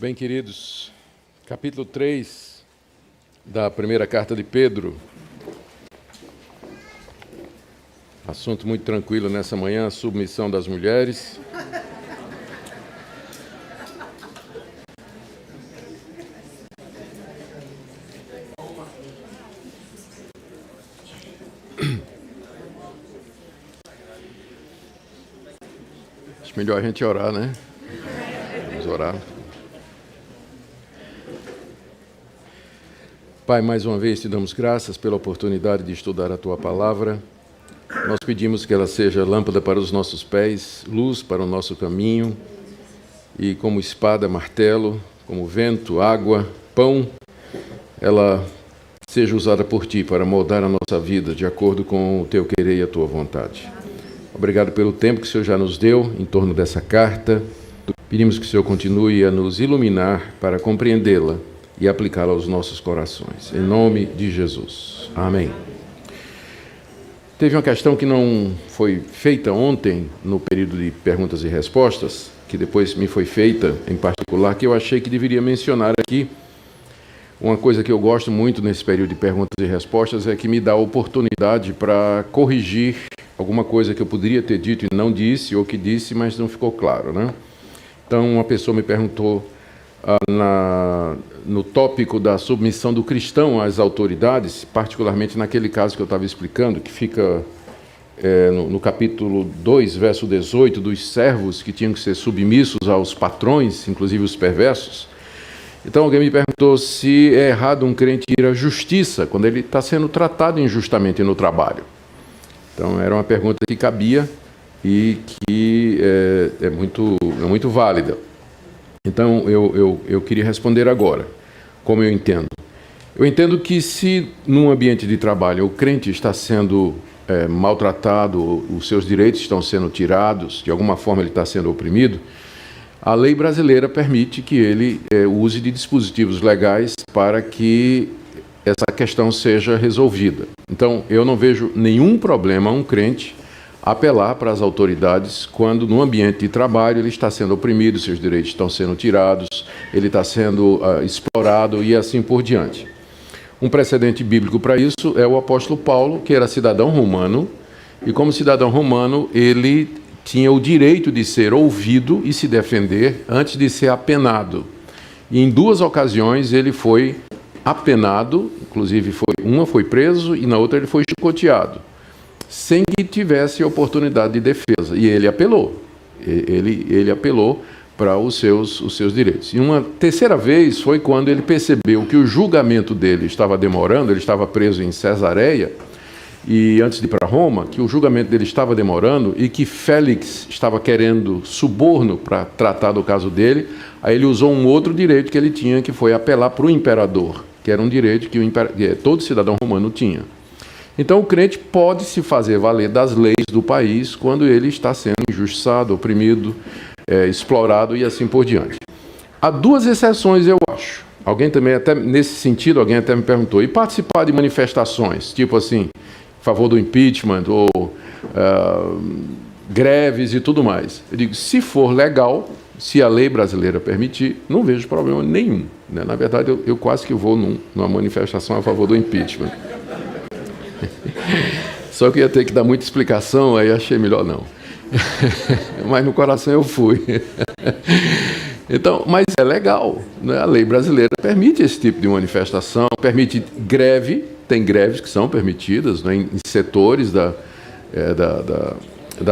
Bem, queridos, capítulo 3 da primeira carta de Pedro. Assunto muito tranquilo nessa manhã, a submissão das mulheres. Acho melhor a gente orar, né? Vamos orar. Pai, mais uma vez te damos graças pela oportunidade de estudar a Tua Palavra. Nós pedimos que ela seja lâmpada para os nossos pés, luz para o nosso caminho, e como espada, martelo, como vento, água, pão, ela seja usada por Ti para moldar a nossa vida de acordo com o Teu querer e a Tua vontade. Obrigado pelo tempo que o Senhor já nos deu em torno dessa carta. Pedimos que o Senhor continue a nos iluminar para compreendê-la e aplicá-la aos nossos corações. Em nome de Jesus. Amém. Teve uma questão que não foi feita ontem, no período de perguntas e respostas, que depois me foi feita em particular, que eu achei que deveria mencionar aqui. Uma coisa que eu gosto muito nesse período de perguntas e respostas é que me dá a oportunidade para corrigir alguma coisa que eu poderia ter dito e não disse, ou que disse, mas não ficou claro, né? Então, uma pessoa me perguntou no tópico da submissão do cristão às autoridades, particularmente naquele caso que eu estava explicando, que fica no capítulo 2, verso 18, dos servos que tinham que ser submissos aos patrões, inclusive os perversos. Então alguém me perguntou se é errado um crente ir à justiça quando ele está sendo tratado injustamente no trabalho. Então era uma pergunta que cabia e que é muito válida. Então, eu queria responder agora, como eu entendo. Eu entendo que se num ambiente de trabalho o crente está sendo maltratado, os seus direitos estão sendo tirados, de alguma forma ele está sendo oprimido, a lei brasileira permite que ele use de dispositivos legais para que essa questão seja resolvida. Então, eu não vejo nenhum problema um crente apelar para as autoridades quando no ambiente de trabalho ele está sendo oprimido, seus direitos estão sendo tirados, ele está sendo explorado e assim por diante. Um precedente bíblico para isso é o apóstolo Paulo, que era cidadão romano, e como cidadão romano ele tinha o direito de ser ouvido e se defender antes de ser apenado. E em duas ocasiões ele foi apenado, inclusive uma foi preso e na outra ele foi chicoteado, sem que tivesse oportunidade de defesa. E ele apelou. Ele apelou para os seus direitos. E uma terceira vez foi quando ele percebeu que o julgamento dele estava demorando, ele estava preso em Cesareia, e antes de ir para Roma, que o julgamento dele estava demorando e que Félix estava querendo suborno para tratar do caso dele. Aí ele usou um outro direito que ele tinha, que foi apelar para o imperador, que era um direito que todo cidadão romano tinha. Então, o crente pode se fazer valer das leis do país quando ele está sendo injustiçado, oprimido, explorado e assim por diante. Há duas exceções, eu acho. Alguém também, até nesse sentido, alguém até me perguntou, e participar de manifestações, tipo assim, a favor do impeachment, ou greves e tudo mais. Eu digo, se for legal, se a lei brasileira permitir, não vejo problema nenhum, né? Na verdade, eu quase que vou numa manifestação a favor do impeachment. Só que ia ter que dar muita explicação, aí achei melhor não. Mas no coração eu fui. Então, mas é legal, né? A lei brasileira permite esse tipo de manifestação, permite greve, tem greves que são permitidas, né, em setores da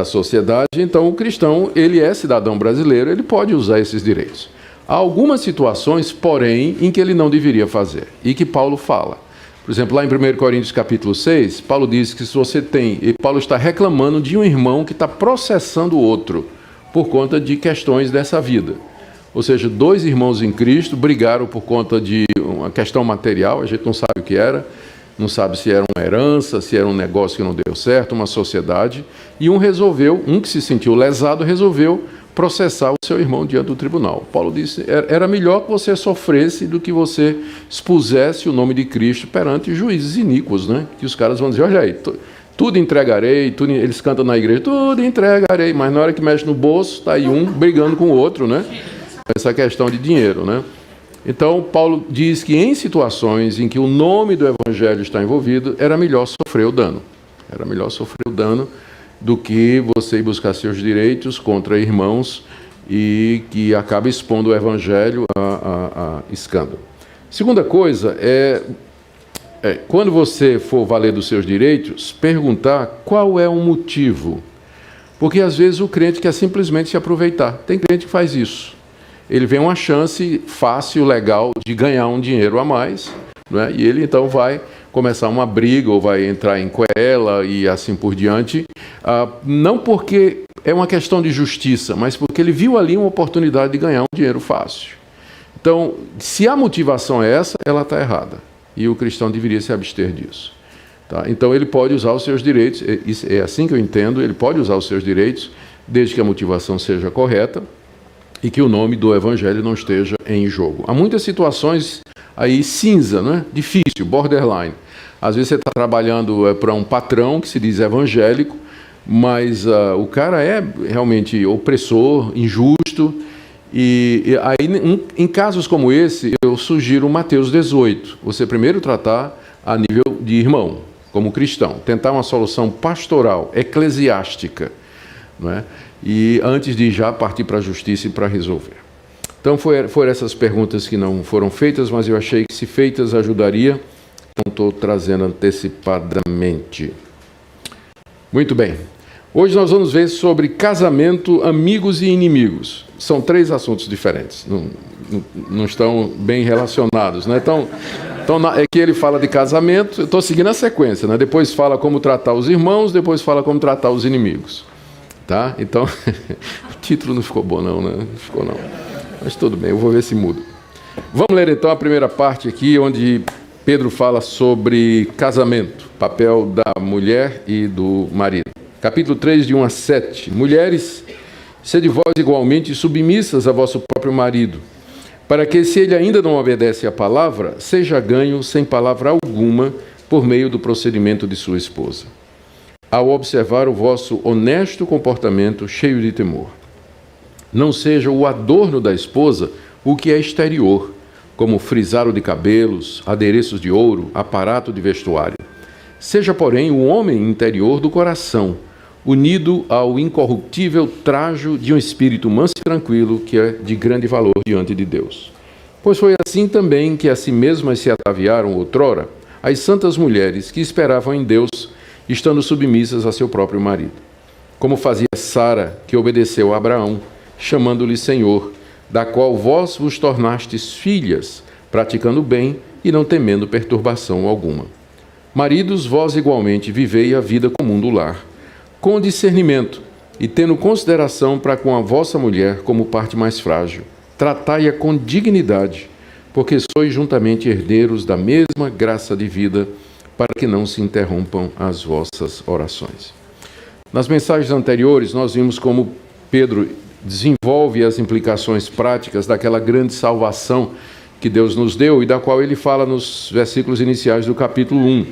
sociedade. Então o cristão, ele é cidadão brasileiro, ele pode usar esses direitos. Há algumas situações, porém, em que ele não deveria fazer, e que Paulo fala. Por exemplo, lá em 1 Coríntios capítulo 6, Paulo diz que se você tem... E Paulo está reclamando de um irmão que está processando o outro por conta de questões dessa vida. Ou seja, dois irmãos em Cristo brigaram por conta de uma questão material, a gente não sabe o que era, não sabe se era uma herança, se era um negócio que não deu certo, uma sociedade, e um que se sentiu lesado, resolveu processar o seu irmão diante do tribunal. Paulo disse, era melhor que você sofresse do que você expusesse o nome de Cristo perante juízes iníquos, né? Que os caras vão dizer, olha aí, tudo entregarei, eles cantam na igreja, tudo entregarei, mas na hora que mexe no bolso, está aí um brigando com o outro, né? essa questão de dinheiro, né? Então, Paulo diz que em situações em que o nome do evangelho está envolvido, era melhor sofrer o dano. Era melhor sofrer o dano do que você ir buscar seus direitos contra irmãos e que acaba expondo o evangelho a escândalo. Segunda coisa quando você for valer dos seus direitos, perguntar qual é o motivo. Porque às vezes o crente quer simplesmente se aproveitar. Tem crente que faz isso. Ele vê uma chance fácil, legal, de ganhar um dinheiro a mais, né? E ele então vai começar uma briga ou vai entrar em querela e assim por diante. Não porque é uma questão de justiça, mas porque ele viu ali uma oportunidade de ganhar um dinheiro fácil. Então, se a motivação é essa, ela está errada. E o cristão deveria se abster disso. Tá? Então, ele pode usar os seus direitos, é assim que eu entendo, ele pode usar os seus direitos, desde que a motivação seja correta e que o nome do evangelho não esteja em jogo. Há muitas situações aí cinza, né? Difícil, borderline. Às vezes você está trabalhando para um patrão que se diz evangélico, mas o cara é realmente opressor, injusto, e aí em casos como esse, eu sugiro Mateus 18, você primeiro tratar a nível de irmão, como cristão, tentar uma solução pastoral, eclesiástica, não é? E antes de já partir para a justiça e para resolver. Então foram essas perguntas que não foram feitas, mas eu achei que se feitas ajudaria, então estou trazendo antecipadamente. Muito bem. Hoje nós vamos ver sobre casamento, amigos e inimigos. São 3 assuntos diferentes, não estão bem relacionados, né? Então é que ele fala de casamento, eu estou seguindo a sequência, né? Depois fala como tratar os irmãos, depois fala como tratar os inimigos. Tá? Então, o título não ficou bom não, né? Não ficou não. Mas tudo bem, eu vou ver se muda. Vamos ler então a primeira parte aqui, onde Pedro fala sobre casamento, papel da mulher e do marido. Capítulo 3, de 1 a 7. Mulheres, sede vós igualmente submissas a vosso próprio marido, para que, se ele ainda não obedece à palavra, seja ganho sem palavra alguma por meio do procedimento de sua esposa, ao observar o vosso honesto comportamento cheio de temor. Não seja o adorno da esposa o que é exterior, como frisaro de cabelos, adereços de ouro, aparato de vestuário. Seja, porém, o homem interior do coração, unido ao incorruptível trajo de um espírito manso e tranquilo, que é de grande valor diante de Deus. Pois foi assim também que a si mesmas se ataviaram outrora as santas mulheres que esperavam em Deus, estando submissas a seu próprio marido. Como fazia Sara, que obedeceu a Abraão, chamando-lhe Senhor, da qual vós vos tornastes filhas, praticando o bem e não temendo perturbação alguma. Maridos, vós igualmente vivei a vida comum do lar, com discernimento e tendo consideração para com a vossa mulher como parte mais frágil. Tratai-a com dignidade, porque sois juntamente herdeiros da mesma graça de vida, para que não se interrompam as vossas orações. Nas mensagens anteriores, nós vimos como Pedro desenvolve as implicações práticas daquela grande salvação que Deus nos deu e da qual ele fala nos versículos iniciais do capítulo 1.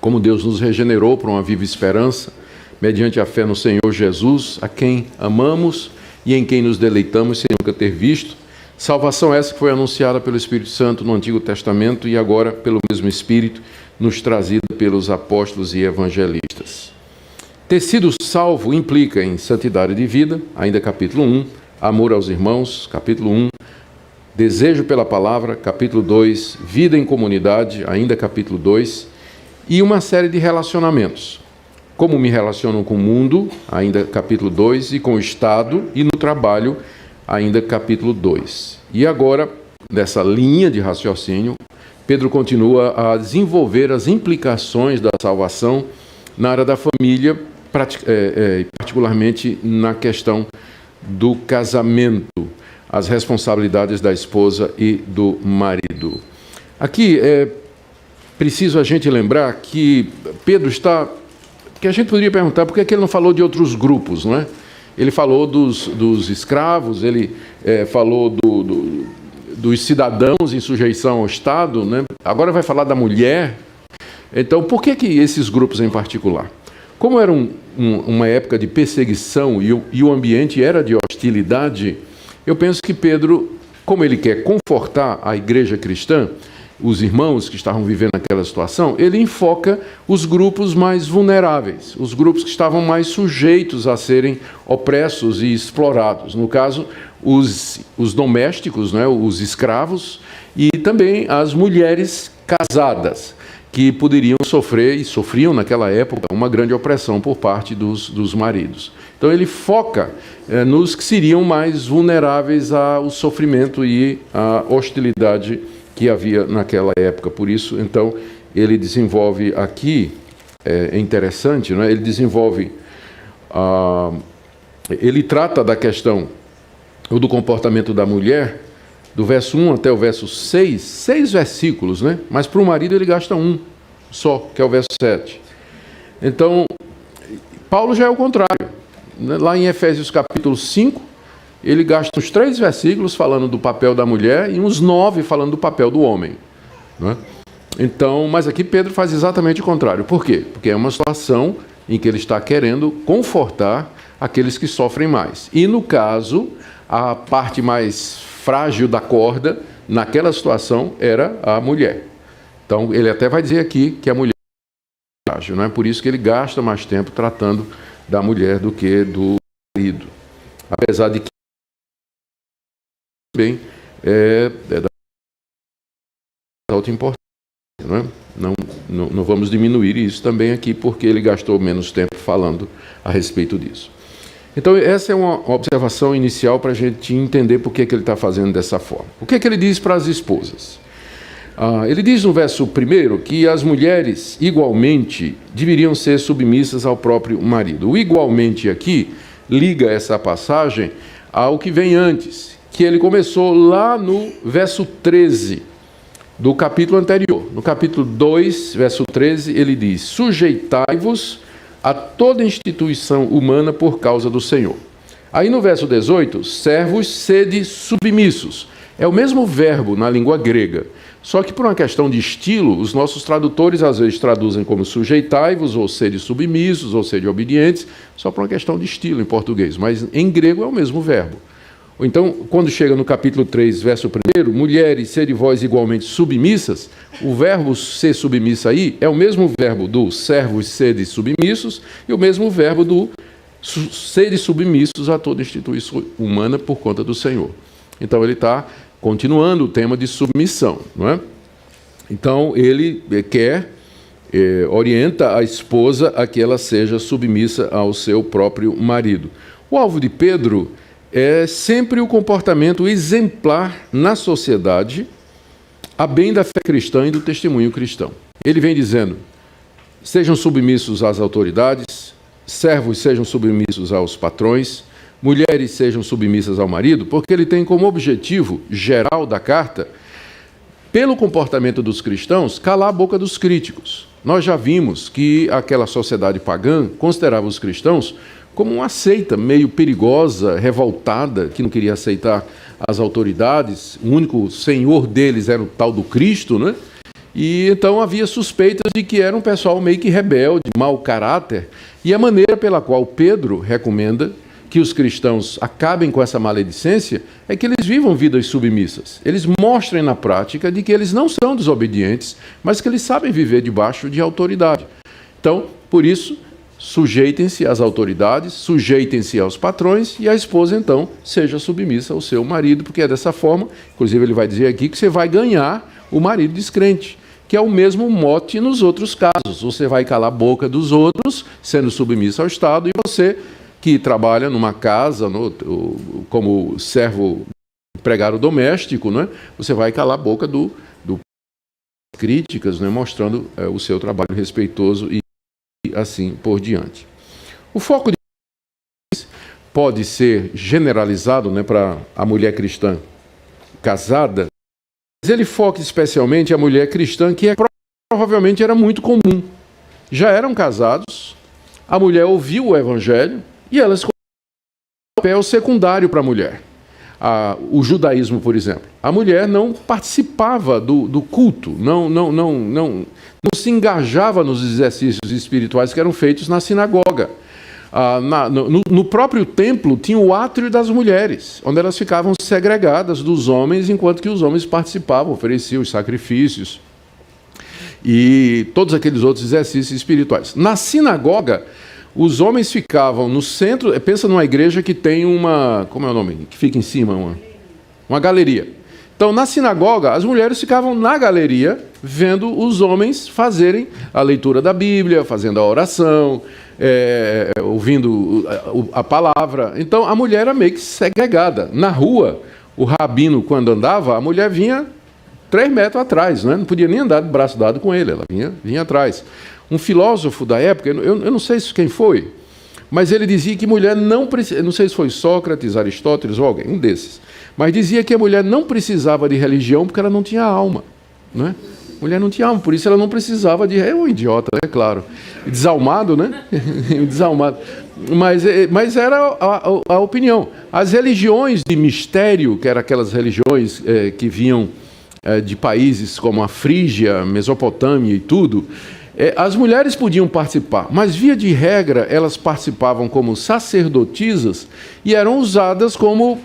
Como Deus nos regenerou para uma viva esperança, mediante a fé no Senhor Jesus, a quem amamos e em quem nos deleitamos sem nunca ter visto. Salvação essa que foi anunciada pelo Espírito Santo no Antigo Testamento e agora, pelo mesmo Espírito, nos trazida pelos apóstolos e evangelistas. Ter sido salvo implica em santidade de vida, ainda capítulo 1, amor aos irmãos, capítulo 1, desejo pela palavra, capítulo 2, vida em comunidade, ainda capítulo 2, e uma série de relacionamentos. Como me relaciono com o mundo, ainda capítulo 2, e com o Estado e no trabalho, ainda capítulo 2. E agora, nessa linha de raciocínio, Pedro continua a desenvolver as implicações da salvação na área da família, particularmente na questão do casamento, as responsabilidades da esposa e do marido. Aqui é preciso a gente lembrar que Pedro está... que a gente poderia perguntar por que ele não falou de outros grupos, não é? Ele falou dos escravos, ele falou dos cidadãos em sujeição ao Estado, né? Agora vai falar da mulher. Então, por que esses grupos em particular? Como era uma época de perseguição e o ambiente era de hostilidade, eu penso que Pedro, como ele quer confortar a igreja cristã, os irmãos que estavam vivendo aquela situação, ele enfoca os grupos mais vulneráveis, os grupos que estavam mais sujeitos a serem opressos e explorados. No caso, os domésticos, né, os escravos, e também as mulheres casadas, que poderiam sofrer, e sofriam naquela época, uma grande opressão por parte dos maridos. Então ele foca nos que seriam mais vulneráveis ao sofrimento e à hostilidade que havia naquela época. Por isso, então, ele desenvolve aqui, é interessante, não é? Ele desenvolve, ele trata da questão do comportamento da mulher, do verso 1 até o verso 6 versículos, né? Mas para o marido ele gasta um só, que é o verso 7. Então, Paulo já é o contrário. Lá em Efésios capítulo 5, ele gasta uns 3 versículos falando do papel da mulher e uns 9 falando do papel do homem, né? Então, mas aqui Pedro faz exatamente o contrário. Por quê? Porque é uma situação em que ele está querendo confortar aqueles que sofrem mais. E no caso, a parte mais frágil da corda, naquela situação, era a mulher. Então, ele até vai dizer aqui que a mulher é frágil, não é por isso que ele gasta mais tempo tratando da mulher do que do marido. Apesar de que também é da alta importância, não é? Não vamos diminuir isso também aqui, porque ele gastou menos tempo falando a respeito disso. Então, essa é uma observação inicial para a gente entender por que ele está fazendo dessa forma. O que ele diz para as esposas? Ele diz no verso 1 que as mulheres, igualmente, deveriam ser submissas ao próprio marido. O igualmente aqui liga essa passagem ao que vem antes, que ele começou lá no verso 13 do capítulo anterior. No capítulo 2, verso 13, ele diz: sujeitai-vos a toda instituição humana por causa do Senhor. Aí no verso 18, servos, sede submissos. É o mesmo verbo na língua grega, só que por uma questão de estilo, os nossos tradutores às vezes traduzem como sujeitai-vos, ou sede submissos, ou sede obedientes, só por uma questão de estilo em português, mas em grego é o mesmo verbo. Então, quando chega no capítulo 3, verso 1, mulheres, sede vós igualmente submissas, o verbo ser submissa aí é o mesmo verbo do servos, sede submissos, e o mesmo verbo do sede submissos a toda instituição humana por conta do Senhor. Então, ele está continuando o tema de submissão, não é? Então, ele orienta a esposa a que ela seja submissa ao seu próprio marido. O alvo de Pedro é sempre o comportamento exemplar na sociedade, a bem da fé cristã e do testemunho cristão. Ele vem dizendo: sejam submissos às autoridades, servos sejam submissos aos patrões, mulheres sejam submissas ao marido, porque ele tem como objetivo geral da carta, pelo comportamento dos cristãos, calar a boca dos críticos. Nós já vimos que aquela sociedade pagã considerava os cristãos como uma seita meio perigosa, revoltada, que não queria aceitar as autoridades. O único senhor deles era o tal do Cristo, né? E então havia suspeitas de que era um pessoal meio que rebelde, mau caráter. E a maneira pela qual Pedro recomenda que os cristãos acabem com essa maledicência é que eles vivam vidas submissas. Eles mostrem na prática de que eles não são desobedientes, mas que eles sabem viver debaixo de autoridade. Então, por isso, sujeitem-se às autoridades, sujeitem-se aos patrões, e a esposa, então, seja submissa ao seu marido, porque é dessa forma, inclusive ele vai dizer aqui, que você vai ganhar o marido descrente, que é o mesmo mote nos outros casos. Você vai calar a boca dos outros, sendo submissa ao Estado, e você, que trabalha numa casa, como servo empregado doméstico, né, você vai calar a boca do críticas, né, mostrando o seu trabalho respeitoso e assim por diante. O foco de pode ser generalizado, né, para a mulher cristã casada, mas ele foca especialmente a mulher cristã, que provavelmente era muito comum. Já eram casados, a mulher ouviu o evangelho e elas colocaram um papel secundário para a mulher. O judaísmo, por exemplo, a mulher não participava do culto, não se engajava nos exercícios espirituais que eram feitos na sinagoga. No próprio templo tinha o átrio das mulheres, onde elas ficavam segregadas dos homens, enquanto que os homens participavam, ofereciam os sacrifícios e todos aqueles outros exercícios espirituais. Na sinagoga, os homens ficavam no centro. Pensa numa igreja que tem uma... Como é o nome? Que fica em cima? Uma galeria. Então, na sinagoga, as mulheres ficavam na galeria, vendo os homens fazerem a leitura da Bíblia, fazendo a oração, ouvindo a palavra. Então, a mulher era meio que segregada. Na rua, o rabino, quando andava, a mulher vinha 3 metros atrás, né? Não podia nem andar de braço dado com ele, ela vinha atrás. Um filósofo da época, eu não sei quem foi, mas ele dizia que mulher não precisava, não sei se foi Sócrates, Aristóteles ou alguém, um desses, mas dizia que a mulher não precisava de religião porque ela não tinha alma, né? Mulher não tinha alma, por isso ela não precisava de... É um idiota, é claro. Desalmado, né? Desalmado. Mas era a opinião. As religiões de mistério, que eram aquelas religiões que vinham de países como a Frígia, Mesopotâmia e tudo, as mulheres podiam participar, mas via de regra elas participavam como sacerdotisas e eram usadas como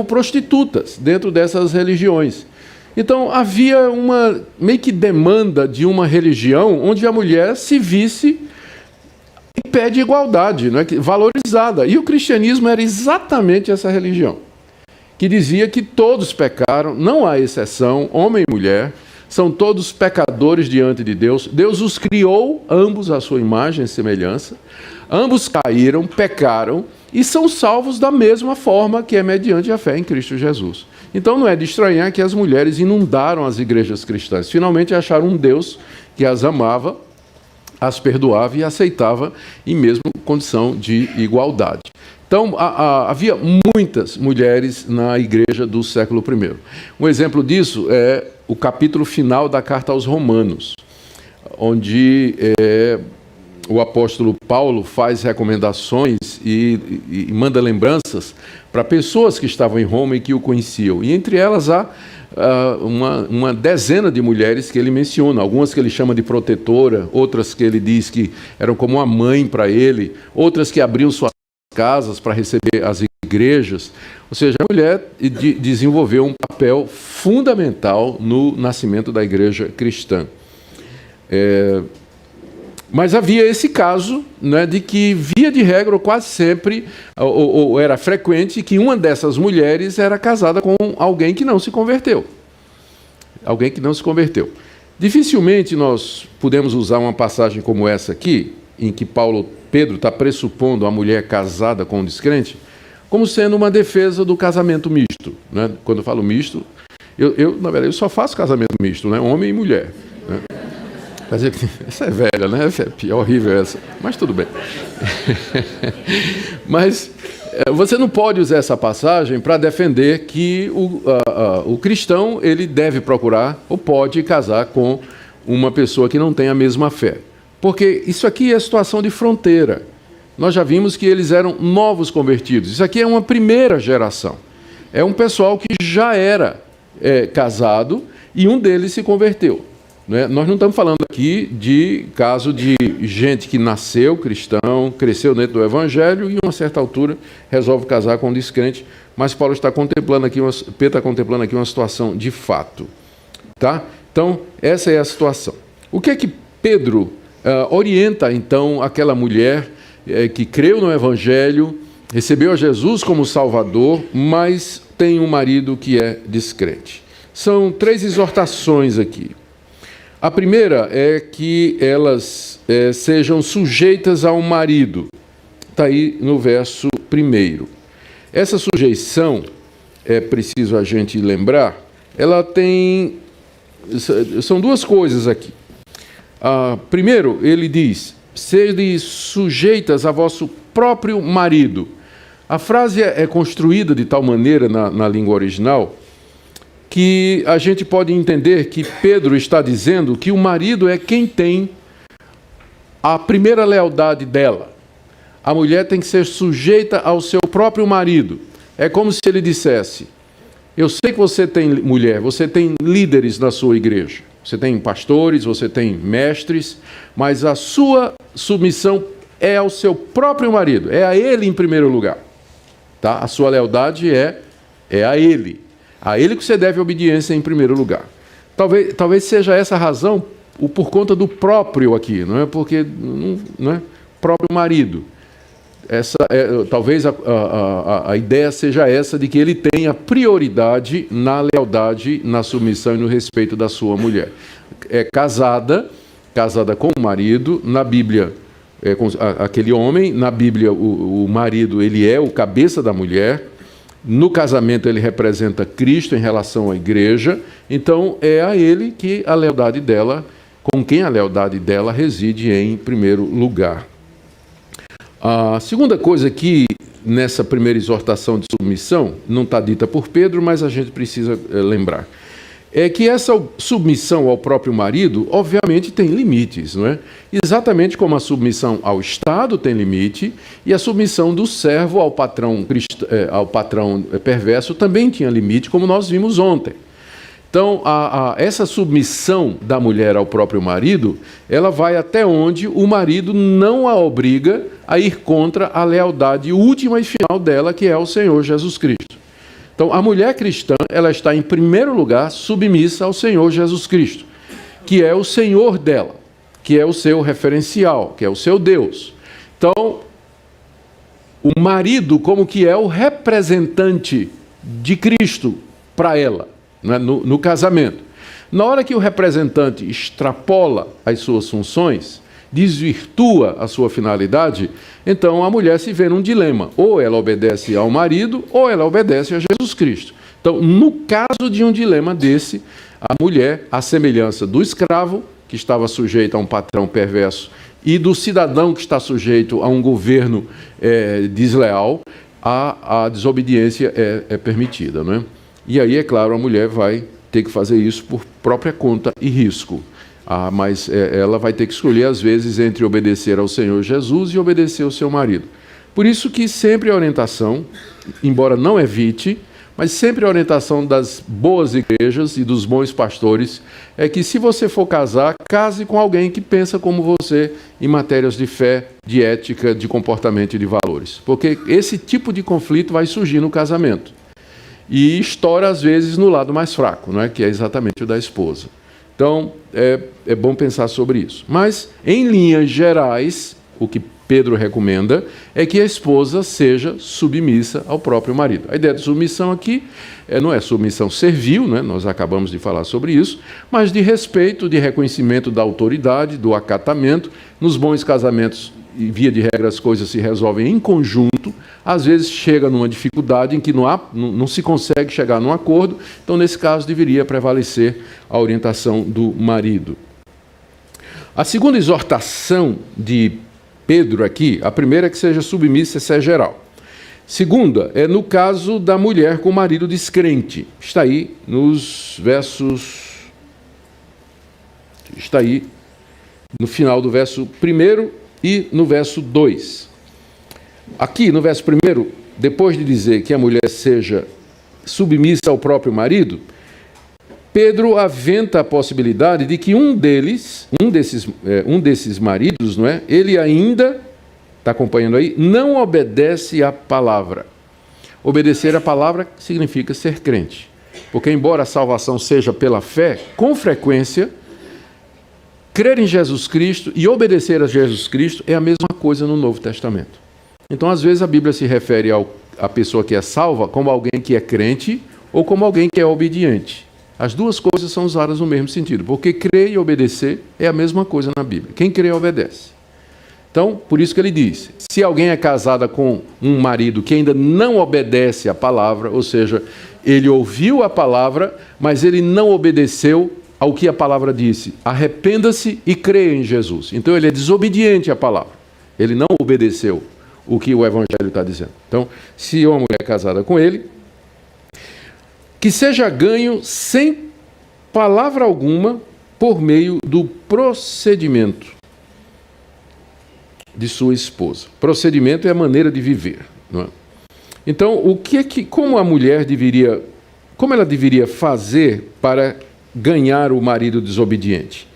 prostitutas dentro dessas religiões. Então havia uma meio que demanda de uma religião onde a mulher se visse em pé de igualdade, não é? Valorizada. E o cristianismo era exatamente essa religião, que dizia que todos pecaram, não há exceção, homem e mulher, são todos pecadores diante de Deus. Deus os criou, ambos à sua imagem e semelhança. Ambos caíram, pecaram e são salvos da mesma forma, que é mediante a fé em Cristo Jesus. Então não é de estranhar que as mulheres inundaram as igrejas cristãs. Finalmente acharam um Deus que as amava, as perdoava e aceitava em mesma condição de igualdade. Então, havia muitas mulheres na igreja do século I. Um exemplo disso é o capítulo final da carta aos Romanos, onde o apóstolo Paulo faz recomendações e manda lembranças para pessoas que estavam em Roma e que o conheciam. E entre elas há uma dezena de mulheres que ele menciona, algumas que ele chama de protetora, outras que ele diz que eram como uma mãe para ele, outras que abriam suas casas para receber as igrejas. Ou seja, a mulher desenvolveu um papel fundamental no nascimento da igreja cristã. Mas havia esse caso, né, de que, via de regra, ou quase sempre, ou era frequente, que uma dessas mulheres era casada com alguém que não se converteu. Alguém que não se converteu. Dificilmente nós podemos usar uma passagem como essa aqui, em que Pedro está pressupondo a mulher casada com um descrente, como sendo uma defesa do casamento misto, né? Quando eu falo misto, na verdade, eu só faço casamento misto, né? Homem e mulher, né? Quer dizer, essa é velha, né? É horrível essa, mas tudo bem. Mas você não pode usar essa passagem para defender que o cristão ele deve procurar ou pode casar com uma pessoa que não tem a mesma fé. Porque isso aqui é situação de fronteira. Nós já vimos que eles eram novos convertidos. Isso aqui é uma primeira geração. É um pessoal que já era casado e um deles se converteu. Né? Nós não estamos falando aqui de caso de gente que nasceu cristão, cresceu dentro do Evangelho e, em uma certa altura, resolve casar com um descrente. Mas Paulo está contemplando aqui, Pedro está contemplando aqui uma situação de fato. Tá? Então, essa é a situação. O que é que Pedro orienta, então, aquela mulher que creu no Evangelho, recebeu a Jesus como Salvador, mas tem um marido que é descrente? São 3 exortações aqui. A primeira é que elas sejam sujeitas ao marido. Está aí no verso 1. Essa sujeição, é preciso a gente lembrar, ela tem... São 2 coisas aqui. Primeiro, ele diz, sede sujeitas a vosso próprio marido. A frase é construída de tal maneira na língua original que a gente pode entender que Pedro está dizendo que o marido é quem tem a primeira lealdade dela. A mulher tem que ser sujeita ao seu próprio marido. É como se ele dissesse, eu sei que você tem mulher, você tem líderes na sua igreja, você tem pastores, você tem mestres, mas a sua submissão é ao seu próprio marido, é a ele em primeiro lugar. Tá? A sua lealdade é a ele. A ele que você deve obediência em primeiro lugar. Talvez seja essa a razão, por conta do próprio aqui, não é? Porque não é próprio marido. Talvez a ideia seja essa, de que ele tenha prioridade na lealdade, na submissão e no respeito da sua mulher. É casada com o marido, na Bíblia, aquele homem, na Bíblia o marido ele é o cabeça da mulher, no casamento ele representa Cristo em relação à igreja, então é a ele que a lealdade dela, com quem a lealdade dela reside em primeiro lugar. A segunda coisa que nessa primeira exortação de submissão, não está dita por Pedro, mas a gente precisa lembrar, é que essa submissão ao próprio marido, obviamente, tem limites, não é? Exatamente como a submissão ao Estado tem limite, e a submissão do servo ao patrão perverso também tinha limite, como nós vimos ontem. Então, essa submissão da mulher ao próprio marido, ela vai até onde o marido não a obriga a ir contra a lealdade última e final dela, que é o Senhor Jesus Cristo. Então, a mulher cristã, ela está em primeiro lugar submissa ao Senhor Jesus Cristo, que é o Senhor dela, que é o seu referencial, que é o seu Deus. Então, o marido como que é o representante de Cristo para ela, né, no casamento. Na hora que o representante extrapola as suas funções, desvirtua a sua finalidade, então a mulher se vê num dilema. Ou ela obedece ao marido, ou ela obedece a Jesus Cristo. Então, no caso de um dilema desse, a mulher, à semelhança do escravo, que estava sujeito a um patrão perverso, e do cidadão que está sujeito a um governo desleal, a desobediência é permitida, não é? E aí, é claro, a mulher vai ter que fazer isso por própria conta e risco. Mas ela vai ter que escolher, às vezes, entre obedecer ao Senhor Jesus e obedecer ao seu marido. Por isso que sempre a orientação, embora não evite, mas sempre a orientação das boas igrejas e dos bons pastores é que, se você for casar, case com alguém que pensa como você em matérias de fé, de ética, de comportamento e de valores. Porque esse tipo de conflito vai surgir no casamento. E estoura, às vezes, no lado mais fraco, não é? Que é exatamente o da esposa. Então, é bom pensar sobre isso. Mas, em linhas gerais, o que Pedro recomenda é que a esposa seja submissa ao próprio marido. A ideia de submissão aqui não é submissão servil, né? Nós acabamos de falar sobre isso, mas de respeito, de reconhecimento da autoridade, do acatamento. Nos bons casamentos, e via de regra, as coisas se resolvem em conjunto. Às vezes chega numa dificuldade em que não se consegue chegar num acordo, então nesse caso deveria prevalecer a orientação do marido. A segunda exortação de Pedro aqui, a primeira é que seja submissa, essa é geral. Segunda, é no caso da mulher com o marido descrente. Está aí nos versos... Está aí no final do verso 1 e no verso 2. Aqui, no verso 1, depois de dizer que a mulher seja submissa ao próprio marido, Pedro aventa a possibilidade de que um desses maridos, não é? Ele ainda, está acompanhando aí, não obedece à palavra. Obedecer à palavra significa ser crente. Porque, embora a salvação seja pela fé, com frequência, crer em Jesus Cristo e obedecer a Jesus Cristo é a mesma coisa no Novo Testamento. Então, às vezes, a Bíblia se refere à pessoa que é salva como alguém que é crente ou como alguém que é obediente. As duas coisas são usadas no mesmo sentido, porque crer e obedecer é a mesma coisa na Bíblia. Quem crê, obedece. Então, por isso que ele diz, se alguém é casada com um marido que ainda não obedece à palavra, ou seja, ele ouviu a palavra, mas ele não obedeceu ao que a palavra disse, arrependa-se e creia em Jesus. Então, ele é desobediente à palavra. Ele não obedeceu o que o Evangelho está dizendo. Então, se uma mulher é casada com ele, que seja ganho sem palavra alguma por meio do procedimento de sua esposa. Procedimento é a maneira de viver, não é? Então, como ela deveria fazer para ganhar o marido desobediente?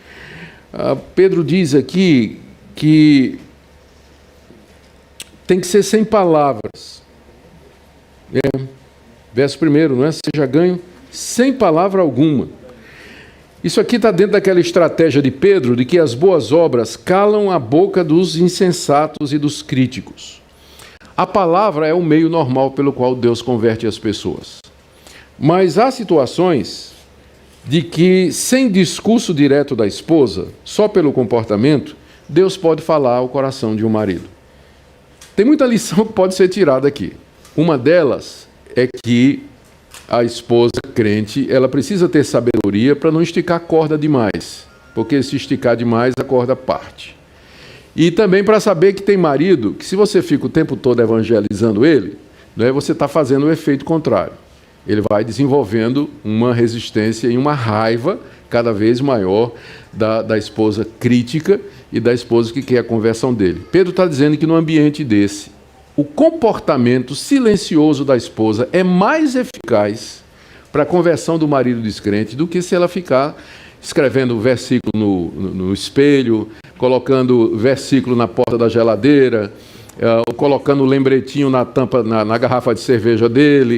Pedro diz aqui que tem que ser sem palavras. Verso 1, não é? Seja ganho sem palavra alguma. Isso aqui está dentro daquela estratégia de Pedro, de que as boas obras calam a boca dos insensatos e dos críticos. A palavra é o meio normal pelo qual Deus converte as pessoas. Mas há situações de que, sem discurso direto da esposa, só pelo comportamento, Deus pode falar ao coração de um marido. Tem muita lição que pode ser tirada aqui. Uma delas é que a esposa crente, ela precisa ter sabedoria para não esticar a corda demais, porque se esticar demais, a corda parte. E também para saber que tem marido, que se você fica o tempo todo evangelizando ele, né, você está fazendo o efeito contrário. Ele vai desenvolvendo uma resistência e uma raiva cada vez maior da esposa crítica e da esposa que quer a conversão dele. Pedro está dizendo que no ambiente desse, o comportamento silencioso da esposa é mais eficaz para a conversão do marido descrente do que se ela ficar escrevendo versículo no espelho, colocando versículo na porta da geladeira, colocando lembretinho na tampa, na garrafa de cerveja dele,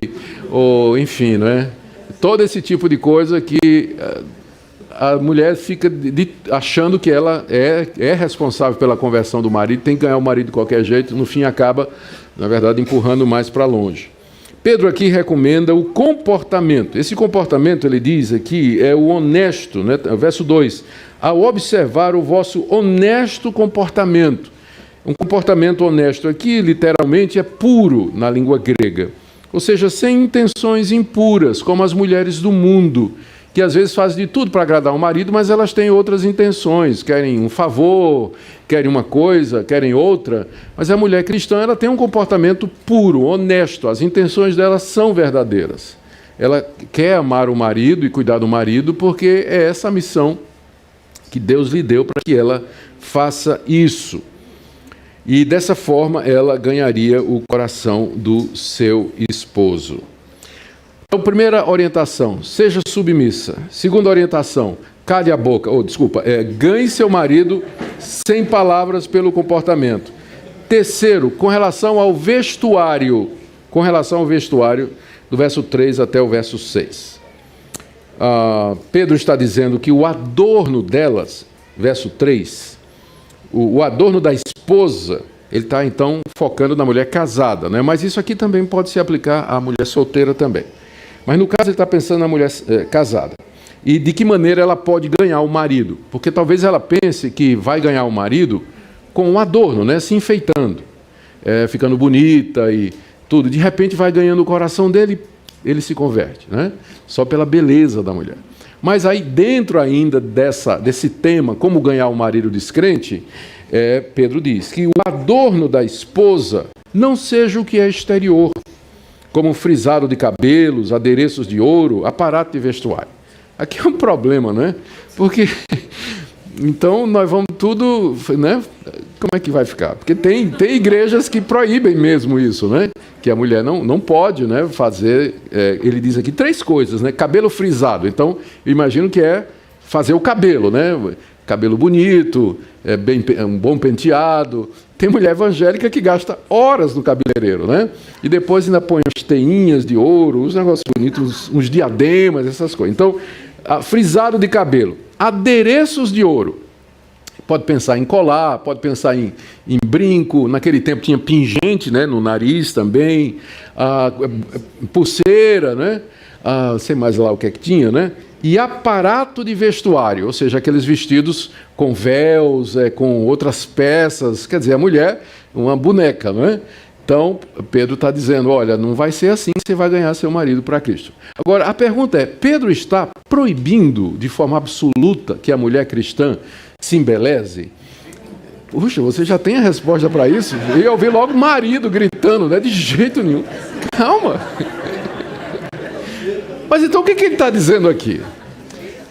ou enfim, né? Todo esse tipo de coisa que a mulher fica achando que ela é responsável pela conversão do marido, tem que ganhar o marido de qualquer jeito, no fim acaba, na verdade, empurrando mais para longe. Pedro aqui recomenda o comportamento. Esse comportamento, ele diz aqui, é o honesto, né? Verso 2, ao observar o vosso honesto comportamento. Um comportamento honesto aqui, literalmente, é puro na língua grega. Ou seja, sem intenções impuras, como as mulheres do mundo, que às vezes fazem de tudo para agradar o marido, mas elas têm outras intenções, querem um favor, querem uma coisa, querem outra. Mas a mulher cristã, ela tem um comportamento puro, honesto, as intenções dela são verdadeiras. Ela quer amar o marido e cuidar do marido, porque é essa a missão que Deus lhe deu para que ela faça isso. E dessa forma ela ganharia o coração do seu esposo. Então, primeira orientação, seja submissa. Segunda orientação, cale a boca. Ganhe seu marido sem palavras pelo comportamento. Terceiro, com relação ao vestuário, do verso 3 até o verso 6. Pedro está dizendo que o adorno delas, verso 3, o adorno da esposa, ele está então focando na mulher casada, né? Mas isso aqui também pode se aplicar à mulher solteira também. Mas no caso ele está pensando na mulher casada. E de que maneira ela pode ganhar o marido? Porque talvez ela pense que vai ganhar o marido com um adorno, né? Se enfeitando, ficando bonita e tudo. De repente vai ganhando o coração dele, ele se converte, né? Só pela beleza da mulher. Mas aí dentro ainda desse tema, como ganhar o marido descrente, Pedro diz que o adorno da esposa não seja o que é exterior, como frisado de cabelos, adereços de ouro, aparato de vestuário. Aqui é um problema, né? Porque, então, nós vamos tudo, né? Como é que vai ficar? Porque tem igrejas que proíbem mesmo isso, né? Que a mulher não pode, né, fazer, ele diz aqui 3 coisas, né? Cabelo frisado, então, eu imagino que é fazer o cabelo, né? Cabelo bonito, um bom penteado. Tem mulher evangélica que gasta horas no cabeleireiro, né? E depois ainda põe as teinhas de ouro, uns negócios bonitos, uns diademas, essas coisas. Então, frisado de cabelo, adereços de ouro. Pode pensar em colar, pode pensar em brinco. Naquele tempo tinha pingente, né, no nariz também, pulseira, né? Sei mais lá o que é que tinha, né? E aparato de vestuário, ou seja, aqueles vestidos com véus, com outras peças, quer dizer, a mulher, uma boneca, não é? Então, Pedro está dizendo, olha, não vai ser assim que você vai ganhar seu marido para Cristo. Agora, a pergunta é, Pedro está proibindo de forma absoluta que a mulher cristã se embeleze? Puxa, você já tem a resposta para isso? E eu vi logo o marido gritando, né? De jeito nenhum. Calma. Mas então o que ele está dizendo aqui?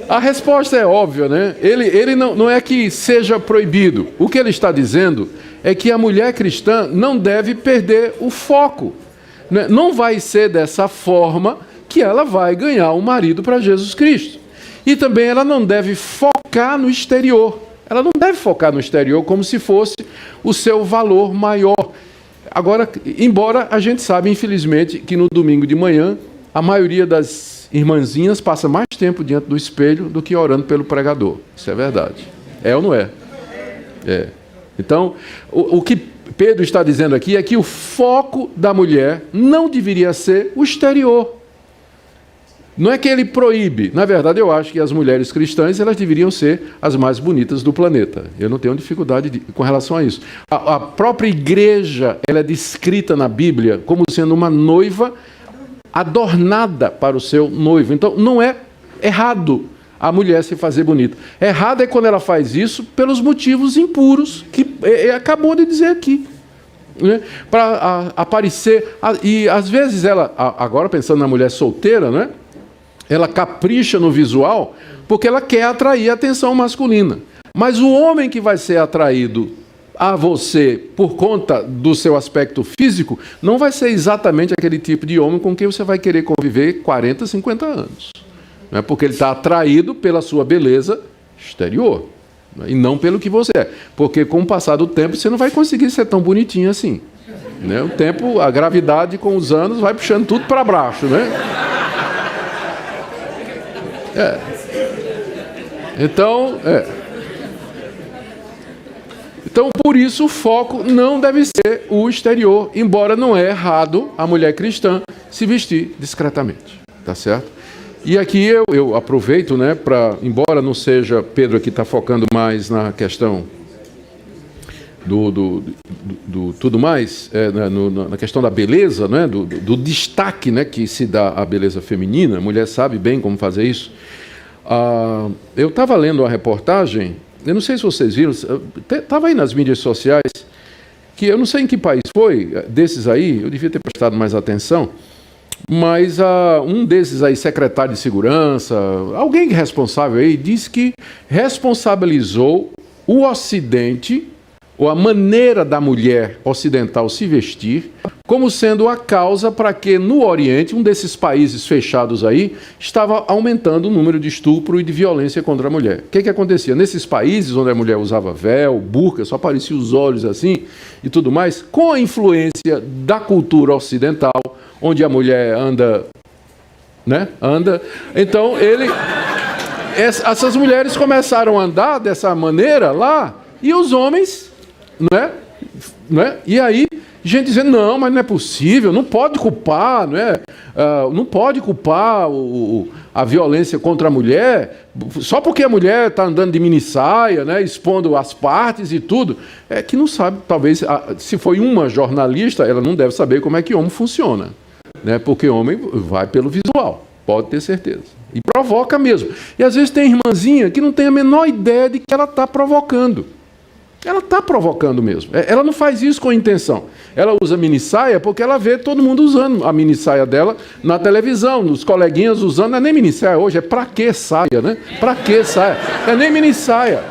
A resposta é óbvia, né? Ele não é que seja proibido. O que ele está dizendo é que a mulher cristã não deve perder o foco. Né? Não vai ser dessa forma que ela vai ganhar um marido para Jesus Cristo. E também ela não deve focar no exterior. Ela não deve focar no exterior como se fosse o seu valor maior. Agora, embora a gente saiba, infelizmente, que no domingo de manhã, a maioria das irmãzinhas passa mais tempo diante do espelho do que orando pelo pregador. Isso é verdade. É ou não é? É. Então, o que Pedro está dizendo aqui é que o foco da mulher não deveria ser o exterior. Não é que ele proíbe. Na verdade, eu acho que as mulheres cristãs elas deveriam ser as mais bonitas do planeta. Eu não tenho dificuldade com relação a isso. A própria igreja ela é descrita na Bíblia como sendo uma noiva adornada para o seu noivo. Então, não é errado a mulher se fazer bonita. Errado é quando ela faz isso pelos motivos impuros, que acabou de dizer aqui. Né? Para aparecer... E às vezes ela, agora pensando na mulher solteira, né? Ela capricha no visual porque ela quer atrair a atenção masculina. Mas o homem que vai ser atraído a você por conta do seu aspecto físico não vai ser exatamente aquele tipo de homem com quem você vai querer conviver 40, 50 anos. Né? Porque ele está atraído pela sua beleza exterior, né? E não pelo que você é. Porque com o passar do tempo você não vai conseguir ser tão bonitinho assim. Né? O tempo, a gravidade com os anos vai puxando tudo para baixo, né? Então, por isso, o foco não deve ser o exterior, embora não é errado a mulher cristã se vestir discretamente, tá certo? E aqui eu aproveito, né, embora não seja, Pedro aqui está focando mais na questão do tudo mais, na questão da beleza, né, do destaque, né, que se dá à beleza feminina. A mulher sabe bem como fazer isso. Eu estava lendo uma reportagem, eu não sei se vocês viram, estava aí nas mídias sociais, que eu não sei em que país foi, desses aí, eu devia ter prestado mais atenção, mas um desses aí, secretário de segurança, alguém responsável aí, disse que responsabilizou o Ocidente, ou a maneira da mulher ocidental se vestir, como sendo a causa para que no Oriente, um desses países fechados aí, estava aumentando o número de estupro e de violência contra a mulher. O que acontecia? Nesses países onde a mulher usava véu, burca, só apareciam os olhos assim e tudo mais, com a influência da cultura ocidental, onde a mulher anda, né? Então, essas mulheres começaram a andar dessa maneira lá, e os homens... Não é? E aí, gente dizendo, não, mas não é possível, não pode culpar, não pode culpar a violência contra a mulher, só porque a mulher está andando de minissaia, né, expondo as partes e tudo. É que não sabe, talvez, se foi uma jornalista, ela não deve saber como é que homem funciona, né, porque homem vai pelo visual, pode ter certeza. E provoca mesmo. E às vezes tem irmãzinha que não tem a menor ideia de que ela está provocando. Ela está provocando mesmo. Ela não faz isso com intenção. Ela usa minissaia porque ela vê todo mundo usando a minissaia dela na televisão, os coleguinhas usando. Não é nem minissaia hoje, é pra que saia, né? Pra que saia? É nem minissaia.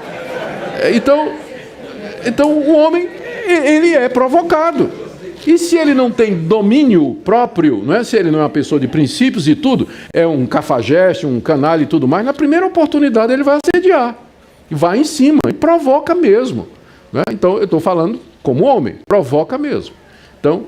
Então o homem, ele é provocado. E se ele não tem domínio próprio, não é? Se ele não é uma pessoa de princípios e tudo, é um cafajeste, um canalha e tudo mais, na primeira oportunidade ele vai assediar. E vai em cima, e provoca mesmo. Né? Então, eu estou falando como homem, provoca mesmo. Então,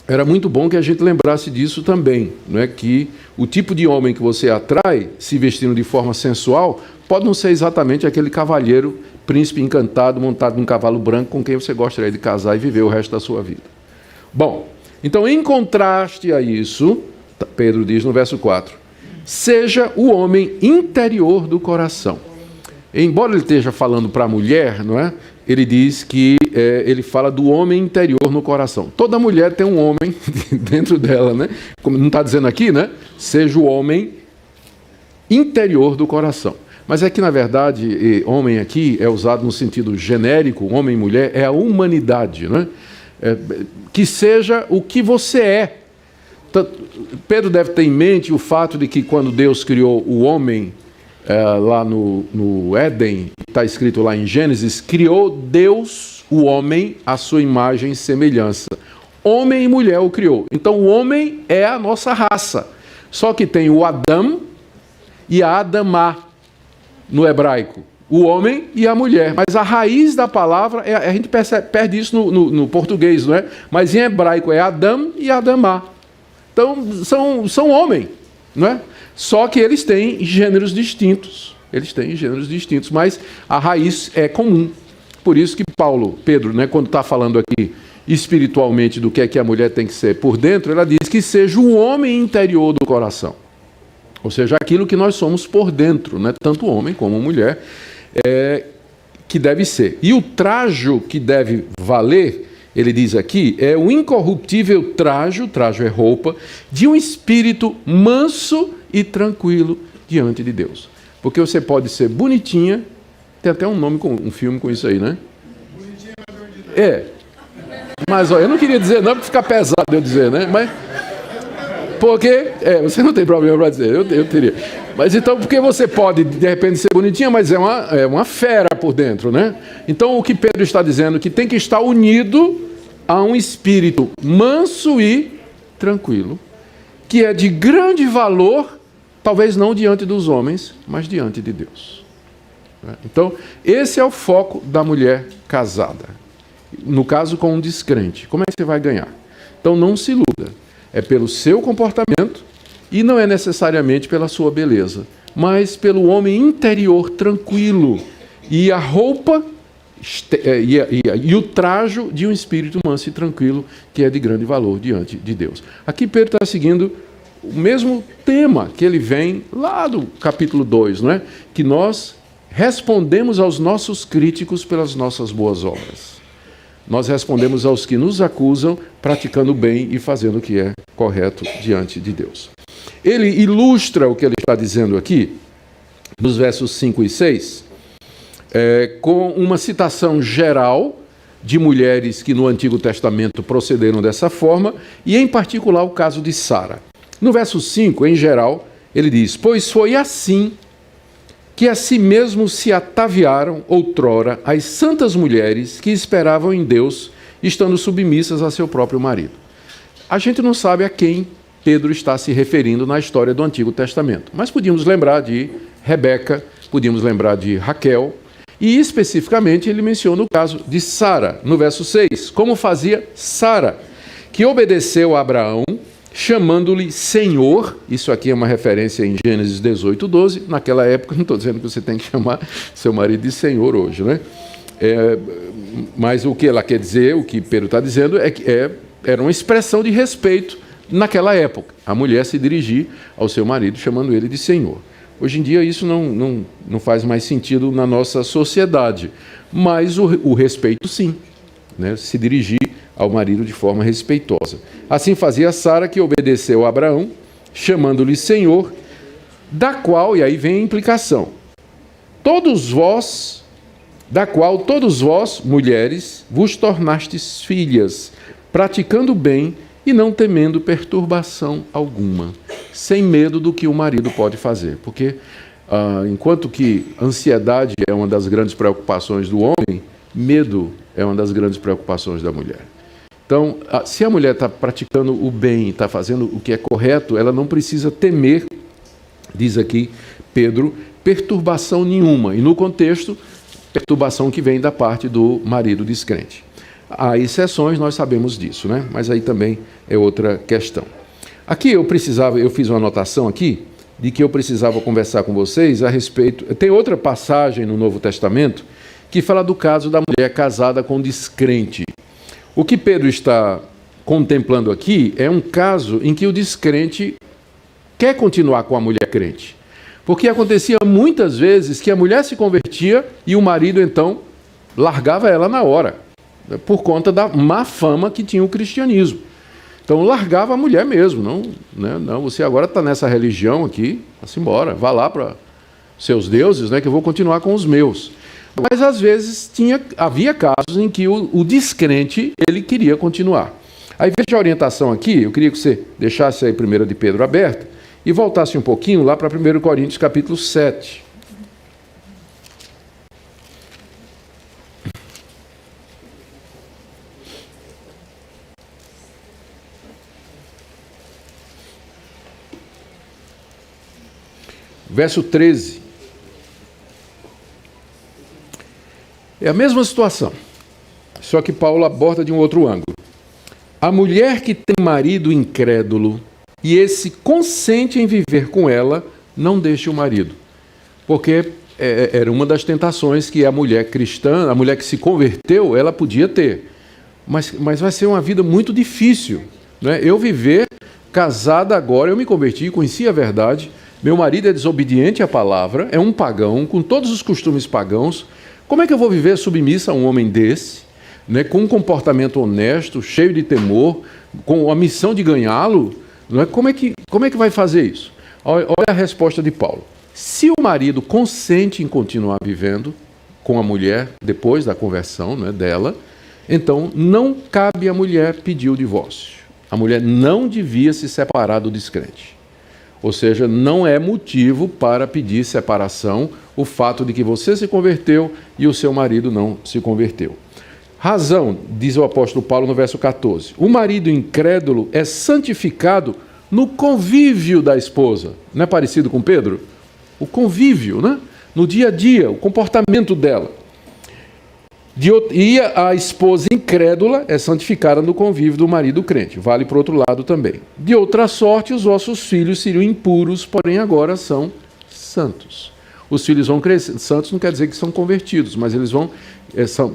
era muito bom que a gente lembrasse disso também, não é? Que o tipo de homem que você atrai, se vestindo de forma sensual, pode não ser exatamente aquele cavalheiro, príncipe encantado, montado num cavalo branco, com quem você gostaria de casar e viver o resto da sua vida. Bom, então, em contraste a isso, Pedro diz no verso 4, seja o homem interior do coração. Embora ele esteja falando para a mulher, não é? Ele diz que ele fala do homem interior no coração. Toda mulher tem um homem dentro dela, né? Como não está dizendo aqui, né? Seja o homem interior do coração. Mas é que, na verdade, homem aqui é usado no sentido genérico, homem e mulher, é a humanidade, né? Que seja o que você é. Pedro deve ter em mente o fato de que quando Deus criou o homem, lá no Éden, está escrito lá em Gênesis, criou Deus o homem à sua imagem e semelhança. Homem e mulher o criou. Então o homem é a nossa raça. Só que tem o Adão e a Adamá no hebraico. o homem e a mulher. Mas a raiz da palavra, a gente perde isso no português, não é? Mas em hebraico é Adam e Adamá. Então, são homem, não é? Só que eles têm gêneros distintos. Mas a raiz é comum. Por isso que Pedro, né, quando está falando aqui espiritualmente do que é que a mulher tem que ser por dentro, ela diz que seja o homem interior do coração. Ou seja, aquilo que nós somos por dentro, né, tanto homem como mulher, que deve ser. E o trajo que deve valer, ele diz aqui, é o incorruptível trajo é roupa, de um espírito manso e tranquilo diante de Deus. Porque você pode ser bonitinha, tem até um nome, um filme com isso aí, né? Bonitinha, mas ó, eu não queria dizer não, porque fica pesado eu dizer, né? Mas, porque, você não tem problema para dizer, eu teria. Mas então, porque você pode, de repente, ser bonitinha, mas é uma fera por dentro, né? Então, o que Pedro está dizendo, que tem que estar unido a um espírito manso e tranquilo, que é de grande valor, talvez não diante dos homens, mas diante de Deus. Então, esse é o foco da mulher casada. No caso, com um descrente. Como é que você vai ganhar? Então, não se iluda. É pelo seu comportamento e não é necessariamente pela sua beleza, mas pelo homem interior tranquilo e a roupa e o trajo de um espírito manso e tranquilo, que é de grande valor diante de Deus. Aqui Pedro está seguindo o mesmo tema que ele vem lá do capítulo 2, não é? Que nós respondemos aos nossos críticos pelas nossas boas obras. Nós respondemos aos que nos acusam praticando o bem e fazendo o que é correto diante de Deus. Ele ilustra o que ele está dizendo aqui, nos versos 5 e 6, com uma citação geral de mulheres que no Antigo Testamento procederam dessa forma, e em particular o caso de Sara. No verso 5, em geral, ele diz: pois foi assim que a si mesmo se ataviaram outrora as santas mulheres que esperavam em Deus, estando submissas a seu próprio marido. A gente não sabe a quem Pedro está se referindo na história do Antigo Testamento, mas podíamos lembrar de Rebeca, podíamos lembrar de Raquel, e especificamente ele menciona o caso de Sara, no verso 6, como fazia Sara, que obedeceu a Abraão, chamando-lhe Senhor. Isso aqui é uma referência em Gênesis 18, 12. Naquela época, não estou dizendo que você tem que chamar seu marido de Senhor hoje, né? Mas o que ela quer dizer, o que Pedro está dizendo, é que era uma expressão de respeito naquela época. A mulher se dirigir ao seu marido chamando ele de Senhor. Hoje em dia isso não faz mais sentido na nossa sociedade, mas o respeito sim, né? Se dirigir ao marido de forma respeitosa. Assim fazia Sara, que obedeceu a Abraão, chamando-lhe Senhor, da qual, e aí vem a implicação, da qual todos vós, mulheres, vos tornastes filhas, praticando o bem e não temendo perturbação alguma, sem medo do que o marido pode fazer. Porque, enquanto que ansiedade é uma das grandes preocupações do homem, medo é uma das grandes preocupações da mulher. Então, se a mulher está praticando o bem, está fazendo o que é correto, ela não precisa temer, diz aqui Pedro, perturbação nenhuma. E no contexto, perturbação que vem da parte do marido descrente. Há exceções, nós sabemos disso, né? Mas aí também é outra questão. Aqui eu fiz uma anotação aqui, de que eu precisava conversar com vocês a respeito. Tem outra passagem no Novo Testamento que fala do caso da mulher casada com descrente. O que Pedro está contemplando aqui é um caso em que o descrente quer continuar com a mulher crente. Porque acontecia muitas vezes que a mulher se convertia e o marido, então, largava ela na hora, por conta da má fama que tinha o cristianismo. Então, largava a mulher mesmo. Não, você agora está nessa religião aqui, vá-se embora, vá lá para seus deuses, né, que eu vou continuar com os meus. Mas, às vezes, havia casos em que o descrente, ele queria continuar. Aí, veja a orientação aqui, eu queria que você deixasse aí 1 de Pedro aberta e voltasse um pouquinho lá para 1 Coríntios, capítulo 7. Verso 13. É a mesma situação, só que Paulo aborda de um outro ângulo. A mulher que tem marido incrédulo e esse consente em viver com ela, não deixe o marido. Porque era uma das tentações que a mulher cristã, a mulher que se converteu, ela podia ter. Mas vai ser uma vida muito difícil, né? Eu viver casada agora, eu me converti, conheci a verdade, meu marido é desobediente à palavra, é um pagão, com todos os costumes pagãos. Como é que eu vou viver submissa a um homem desse, né, com um comportamento honesto, cheio de temor, com a missão de ganhá-lo? Não é? Como é que vai fazer isso? Olha a resposta de Paulo. Se o marido consente em continuar vivendo com a mulher depois da conversão, né, dela, então não cabe à mulher pedir o divórcio. A mulher não devia se separar do descrente. Ou seja, não é motivo para pedir separação o fato de que você se converteu e o seu marido não se converteu. Razão, diz o apóstolo Paulo no verso 14. O marido incrédulo é santificado no convívio da esposa. Não é parecido com Pedro? O convívio, né? No dia a dia, o comportamento dela. E a esposa incrédula é santificada no convívio do marido crente. Vale para o outro lado também. De outra sorte, os vossos filhos seriam impuros, porém agora são santos. Os filhos vão crescer. Santos não quer dizer que são convertidos, mas eles vão...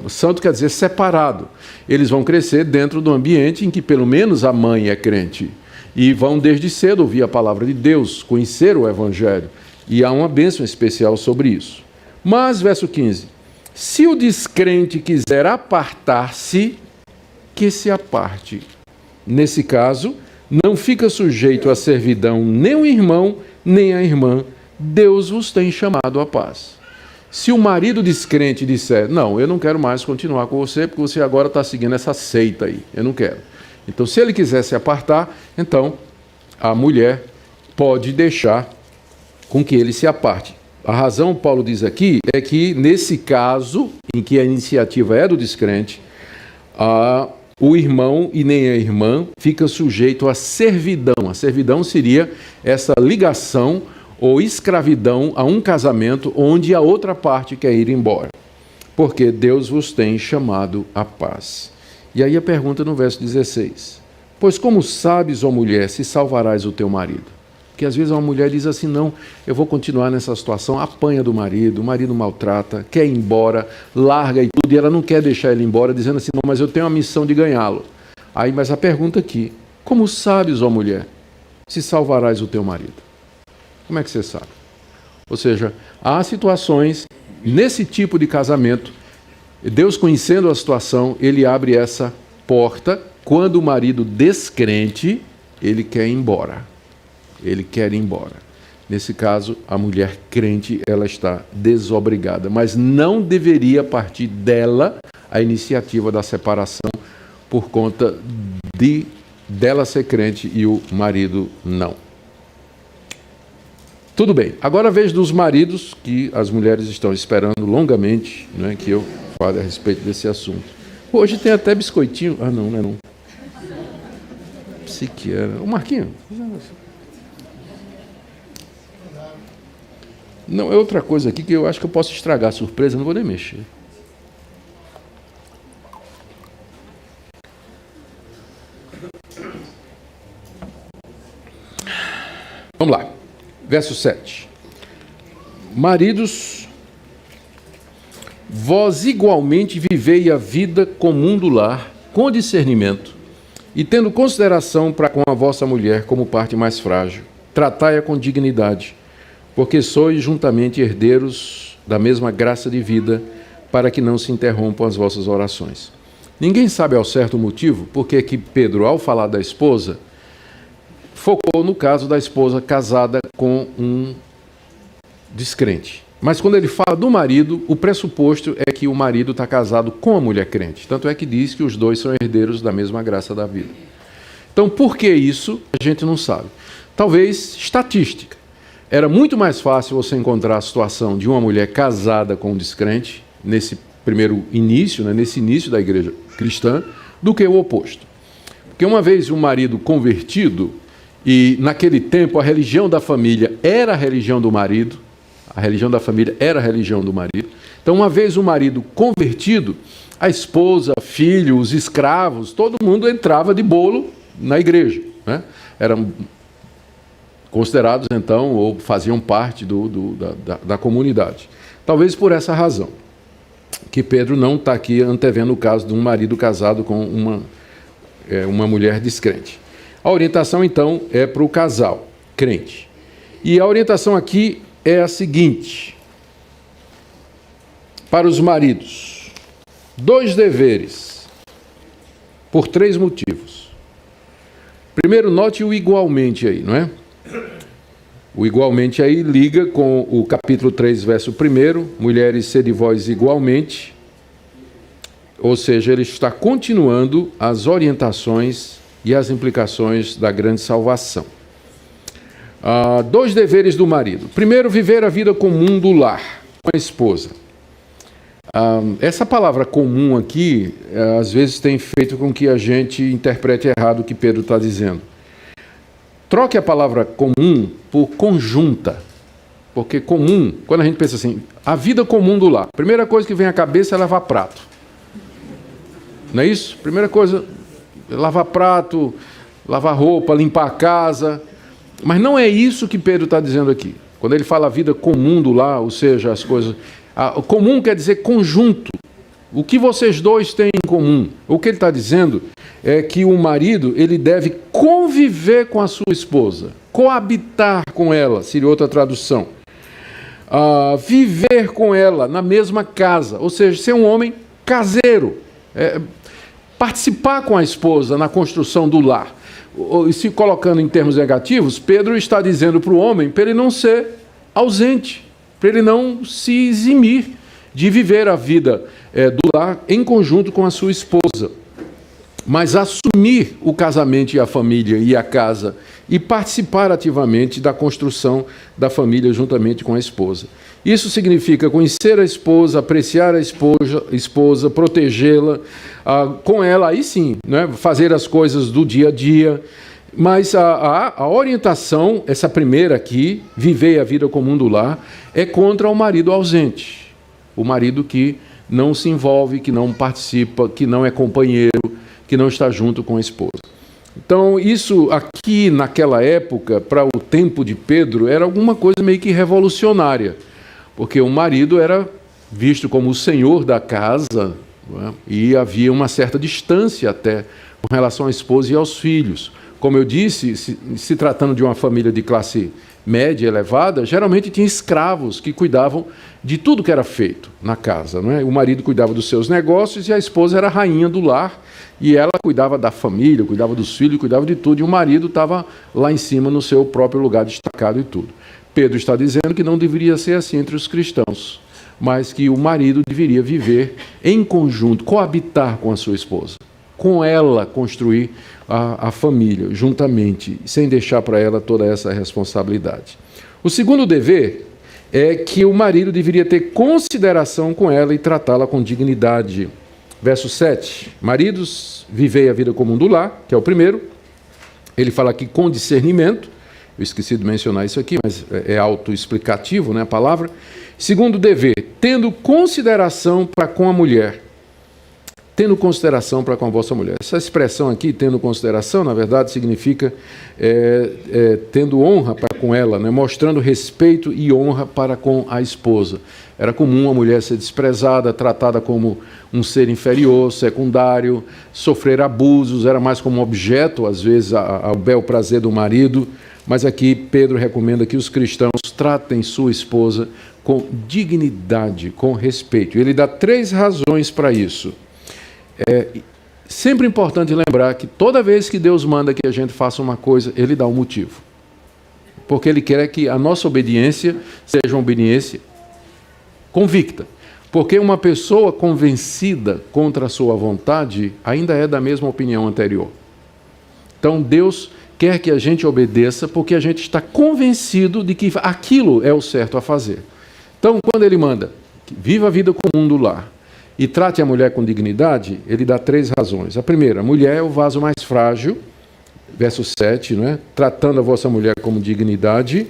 santo quer dizer separado. Eles vão crescer dentro do ambiente em que pelo menos a mãe é crente. E vão desde cedo ouvir a palavra de Deus, conhecer o Evangelho. E há uma bênção especial sobre isso. Mas, verso 15, se o descrente quiser apartar-se, que se aparte. Nesse caso, não fica sujeito à servidão nem o irmão, nem a irmã. Deus vos tem chamado à paz. Se o marido descrente disser, não, eu não quero mais continuar com você, porque você agora está seguindo essa seita aí, eu não quero. Então, se ele quiser se apartar, então a mulher pode deixar com que ele se aparte. A razão, Paulo diz aqui, é que nesse caso, em que a iniciativa é do descrente, o irmão e nem a irmã fica sujeito à servidão. A servidão seria essa ligação ou escravidão a um casamento onde a outra parte quer ir embora. Porque Deus vos tem chamado à paz. E aí a pergunta no verso 16. Pois como sabes, ó mulher, se salvarás o teu marido? Porque às vezes uma mulher diz assim, não, eu vou continuar nessa situação, apanha do marido, o marido maltrata, quer ir embora, larga e tudo, e ela não quer deixar ele embora, dizendo assim, não, mas eu tenho a missão de ganhá-lo. Aí, mas a pergunta aqui, como sabes, ó mulher, se salvarás o teu marido? Como é que você sabe? Ou seja, há situações, nesse tipo de casamento, Deus conhecendo a situação, ele abre essa porta, quando o marido descrente, ele quer ir embora. Ele quer ir embora. Nesse caso, a mulher crente, ela está desobrigada, mas não deveria partir dela a iniciativa da separação por conta dela ser crente e o marido não. Tudo bem. Agora vejo dos maridos que as mulheres estão esperando longamente, né, que eu fale a respeito desse assunto. Hoje tem até biscoitinho. Ah, não, não é não. Psiquiatra. O Marquinhos. Não, é outra coisa aqui que eu acho que eu posso estragar a surpresa, não vou nem mexer. Vamos lá. Verso 7. Maridos, vós igualmente vivei a vida comum do lar, com discernimento, e tendo consideração para com a vossa mulher como parte mais frágil, tratai-a com dignidade, porque sois juntamente herdeiros da mesma graça de vida, para que não se interrompam as vossas orações. Ninguém sabe ao certo o motivo, porque que Pedro, ao falar da esposa, focou no caso da esposa casada com um descrente. Mas quando ele fala do marido, o pressuposto é que o marido está casado com a mulher crente. Tanto é que diz que os dois são herdeiros da mesma graça da vida. Então, por que isso? A gente não sabe. Talvez estatística. Era muito mais fácil você encontrar a situação de uma mulher casada com um descrente, nesse primeiro início, né, nesse início da igreja cristã, do que o oposto. Porque uma vez um marido convertido, e naquele tempo a religião da família era a religião do marido, A religião da família era a religião do marido. Então, uma vez o marido convertido, a esposa, filho, os escravos, todo mundo entrava de bolo na igreja, né? Eram considerados, então, ou faziam parte da comunidade. Talvez por essa razão, que Pedro não está aqui antevendo o caso de um marido casado com uma mulher descrente. A orientação, então, é para o casal crente. E a orientação aqui é a seguinte: para os maridos, 2 deveres, por 3 motivos. Primeiro, note o igualmente aí, não é? O igualmente aí liga com o capítulo 3, verso 1, mulheres, sede vós igualmente. Ou seja, ele está continuando as orientações e as implicações da grande salvação. 2 deveres do marido. Primeiro, viver a vida comum do lar, com a esposa. Essa palavra comum aqui, às vezes tem feito com que a gente interprete errado o que Pedro está dizendo. Troque a palavra comum por conjunta. Porque comum, quando a gente pensa assim, a vida comum do lar, a primeira coisa que vem à cabeça é lavar prato. Não é isso? Primeira coisa, lavar prato, lavar roupa, limpar a casa. Mas não é isso que Pedro está dizendo aqui. Quando ele fala a vida comum do lar, ou seja, as coisas... comum quer dizer conjunto. O que vocês dois têm em comum? O que ele está dizendo é que o marido ele deve conviver com a sua esposa, coabitar com ela, seria outra tradução. Viver com ela na mesma casa, ou seja, ser um homem caseiro, participar com a esposa na construção do lar. E se colocando em termos negativos, Pedro está dizendo para o homem para ele não ser ausente, para ele não se eximir de viver a vida do lar em conjunto com a sua esposa, mas assumir o casamento e a família e a casa e participar ativamente da construção da família juntamente com a esposa. Isso significa conhecer a esposa, apreciar a esposa, protegê-la, com ela, aí sim, né, fazer as coisas do dia a dia. Mas a orientação, essa primeira aqui, viver a vida comum do lar, é contra o marido ausente. O marido que não se envolve, que não participa, que não é companheiro, que não está junto com a esposa. Então, isso aqui, naquela época, para o tempo de Pedro, era alguma coisa meio que revolucionária, porque o marido era visto como o senhor da casa, não é? E havia uma certa distância até com relação à esposa e aos filhos. Como eu disse, se tratando de uma família de classe média elevada, geralmente tinha escravos que cuidavam de tudo que era feito na casa, não é? O marido cuidava dos seus negócios e a esposa era a rainha do lar, e ela cuidava da família, cuidava dos filhos, cuidava de tudo, e o marido estava lá em cima no seu próprio lugar destacado e tudo. Pedro está dizendo que não deveria ser assim entre os cristãos, mas que o marido deveria viver em conjunto, coabitar com a sua esposa, com ela construir a família juntamente, sem deixar para ela toda essa responsabilidade. O segundo dever é que o marido deveria ter consideração com ela e tratá-la com dignidade. Verso 7, maridos, vivei a vida comum do lar, que é o primeiro. Ele fala aqui com discernimento. Eu esqueci de mencionar isso aqui, mas é autoexplicativo, né, a palavra. Segundo dever, tendo consideração para com a mulher. Tendo consideração para com a vossa mulher. Essa expressão aqui, tendo consideração, na verdade, significa tendo honra para com ela, né? Mostrando respeito e honra para com a esposa. Era comum a mulher ser desprezada, tratada como um ser inferior, secundário, sofrer abusos, era mais como objeto, às vezes, ao bel prazer do marido. Mas aqui Pedro recomenda que os cristãos tratem sua esposa com dignidade, com respeito. Ele dá 3 razões para isso. É sempre importante lembrar que toda vez que Deus manda que a gente faça uma coisa, Ele dá um motivo. Porque Ele quer que a nossa obediência seja uma obediência convicta. Porque uma pessoa convencida contra a sua vontade ainda é da mesma opinião anterior. Então Deus quer que a gente obedeça porque a gente está convencido de que aquilo é o certo a fazer. Então, quando Ele manda que viva a vida comum do lar, e trate a mulher com dignidade, ele dá 3 razões. A primeira, a mulher é o vaso mais frágil, verso 7, não é? Tratando a vossa mulher com dignidade.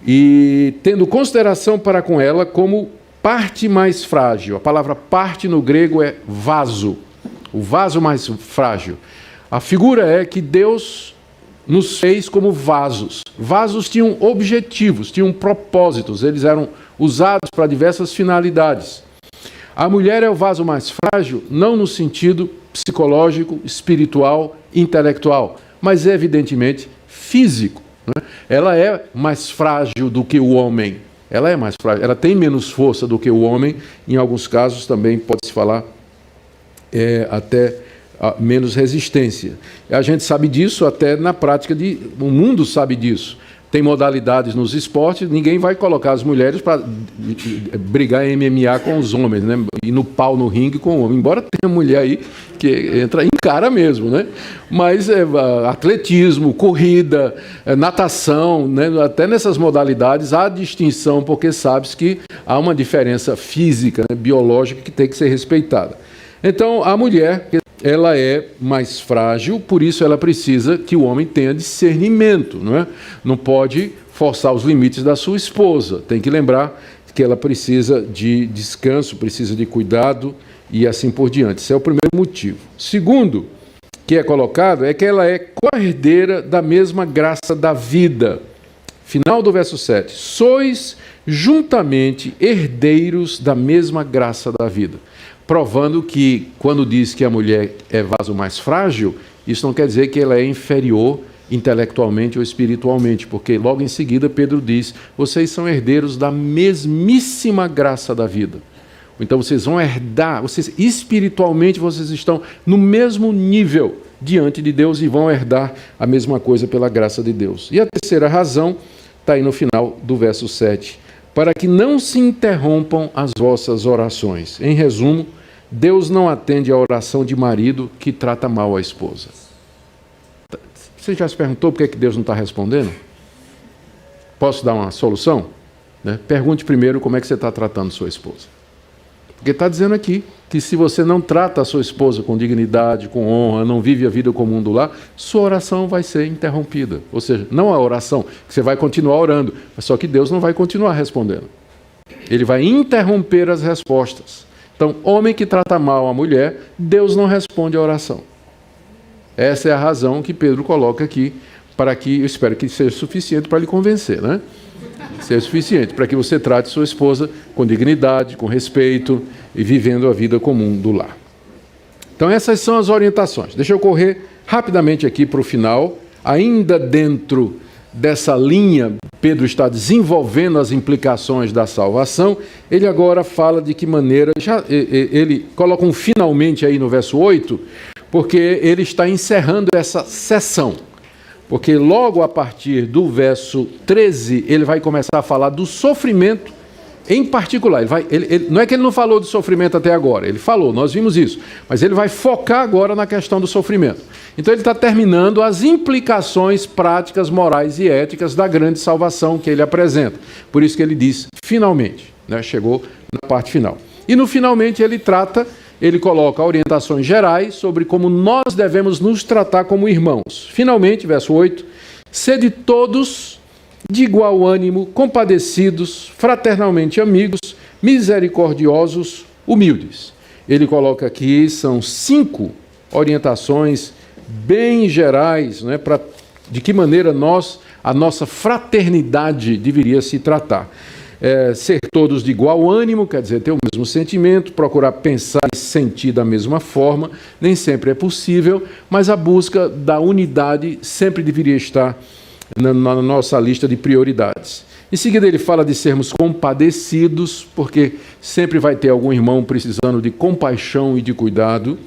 e tendo consideração para com ela como parte mais frágil. A palavra parte no grego é vaso, o vaso mais frágil. A figura é que Deus nos fez como vasos. Vasos tinham objetivos, tinham propósitos, eles eram usados para diversas finalidades. A mulher é o vaso mais frágil, não no sentido psicológico, espiritual, intelectual, mas evidentemente físico. Né? Ela é mais frágil do que o homem. Ela é mais frágil, ela tem menos força do que o homem. Em alguns casos também pode-se falar até menos resistência. A gente sabe disso até na prática, o mundo sabe disso. Tem modalidades nos esportes, ninguém vai colocar as mulheres para brigar em MMA com os homens, né? E no pau no ringue com o homem. Embora tenha mulher aí que entra em cara mesmo, né? Mas atletismo, corrida, natação, né? Até nessas modalidades há distinção, porque sabe-se que há uma diferença física, né? Biológica, que tem que ser respeitada. Então, a mulher, ela é mais frágil, por isso ela precisa que o homem tenha discernimento, não é? Não pode forçar os limites da sua esposa. Tem que lembrar que ela precisa de descanso, precisa de cuidado e assim por diante. Esse é o primeiro motivo. Segundo, que é colocado, é que ela é co-herdeira da mesma graça da vida. Final do verso 7. Sois juntamente herdeiros da mesma graça da vida. Provando que, quando diz que a mulher é vaso mais frágil, isso não quer dizer que ela é inferior intelectualmente ou espiritualmente, porque logo em seguida Pedro diz, vocês são herdeiros da mesmíssima graça da vida. Então vocês vão herdar, espiritualmente vocês estão no mesmo nível diante de Deus e vão herdar a mesma coisa pela graça de Deus. E a terceira razão está aí no final do verso 7. Para que não se interrompam as vossas orações. Em resumo, Deus não atende à oração de marido que trata mal a esposa. Você já se perguntou por que Deus não está respondendo? Posso dar uma solução? Pergunte primeiro como é que você está tratando sua esposa. Porque está dizendo aqui que se você não trata a sua esposa com dignidade, com honra, não vive a vida comum do lar, sua oração vai ser interrompida. Ou seja, não a oração, que você vai continuar orando, mas só que Deus não vai continuar respondendo. Ele vai interromper as respostas. Então, homem que trata mal a mulher, Deus não responde a oração. Essa é a razão que Pedro coloca aqui, para que, eu espero que seja suficiente para lhe convencer, né? Seja suficiente para que você trate sua esposa com dignidade, com respeito e vivendo a vida comum do lar. Então essas são as orientações. Deixa eu correr rapidamente aqui para o final. Ainda dentro dessa linha, Pedro está desenvolvendo as implicações da salvação. Ele agora fala de que maneira, ele coloca um finalmente aí no verso 8, porque ele está encerrando essa sessão. Porque logo a partir do verso 13, ele vai começar a falar do sofrimento em particular. Não é que ele não falou do sofrimento até agora, ele falou, nós vimos isso. Mas ele vai focar agora na questão do sofrimento. Então ele está terminando as implicações práticas, morais e éticas da grande salvação que ele apresenta. Por isso que ele diz, finalmente, né? Chegou na parte final. E no finalmente ele coloca orientações gerais sobre como nós devemos nos tratar como irmãos. Finalmente, verso 8, sede todos de igual ânimo, compadecidos, fraternalmente amigos, misericordiosos, humildes. Ele coloca aqui, são 5 orientações bem gerais, né, de que maneira a nossa fraternidade deveria se tratar. Ser todos de igual ânimo, quer dizer, ter o mesmo sentimento, procurar pensar e sentir da mesma forma, nem sempre é possível, mas a busca da unidade sempre deveria estar na nossa lista de prioridades. Em seguida ele fala de sermos compadecidos, porque sempre vai ter algum irmão precisando de compaixão e de cuidado.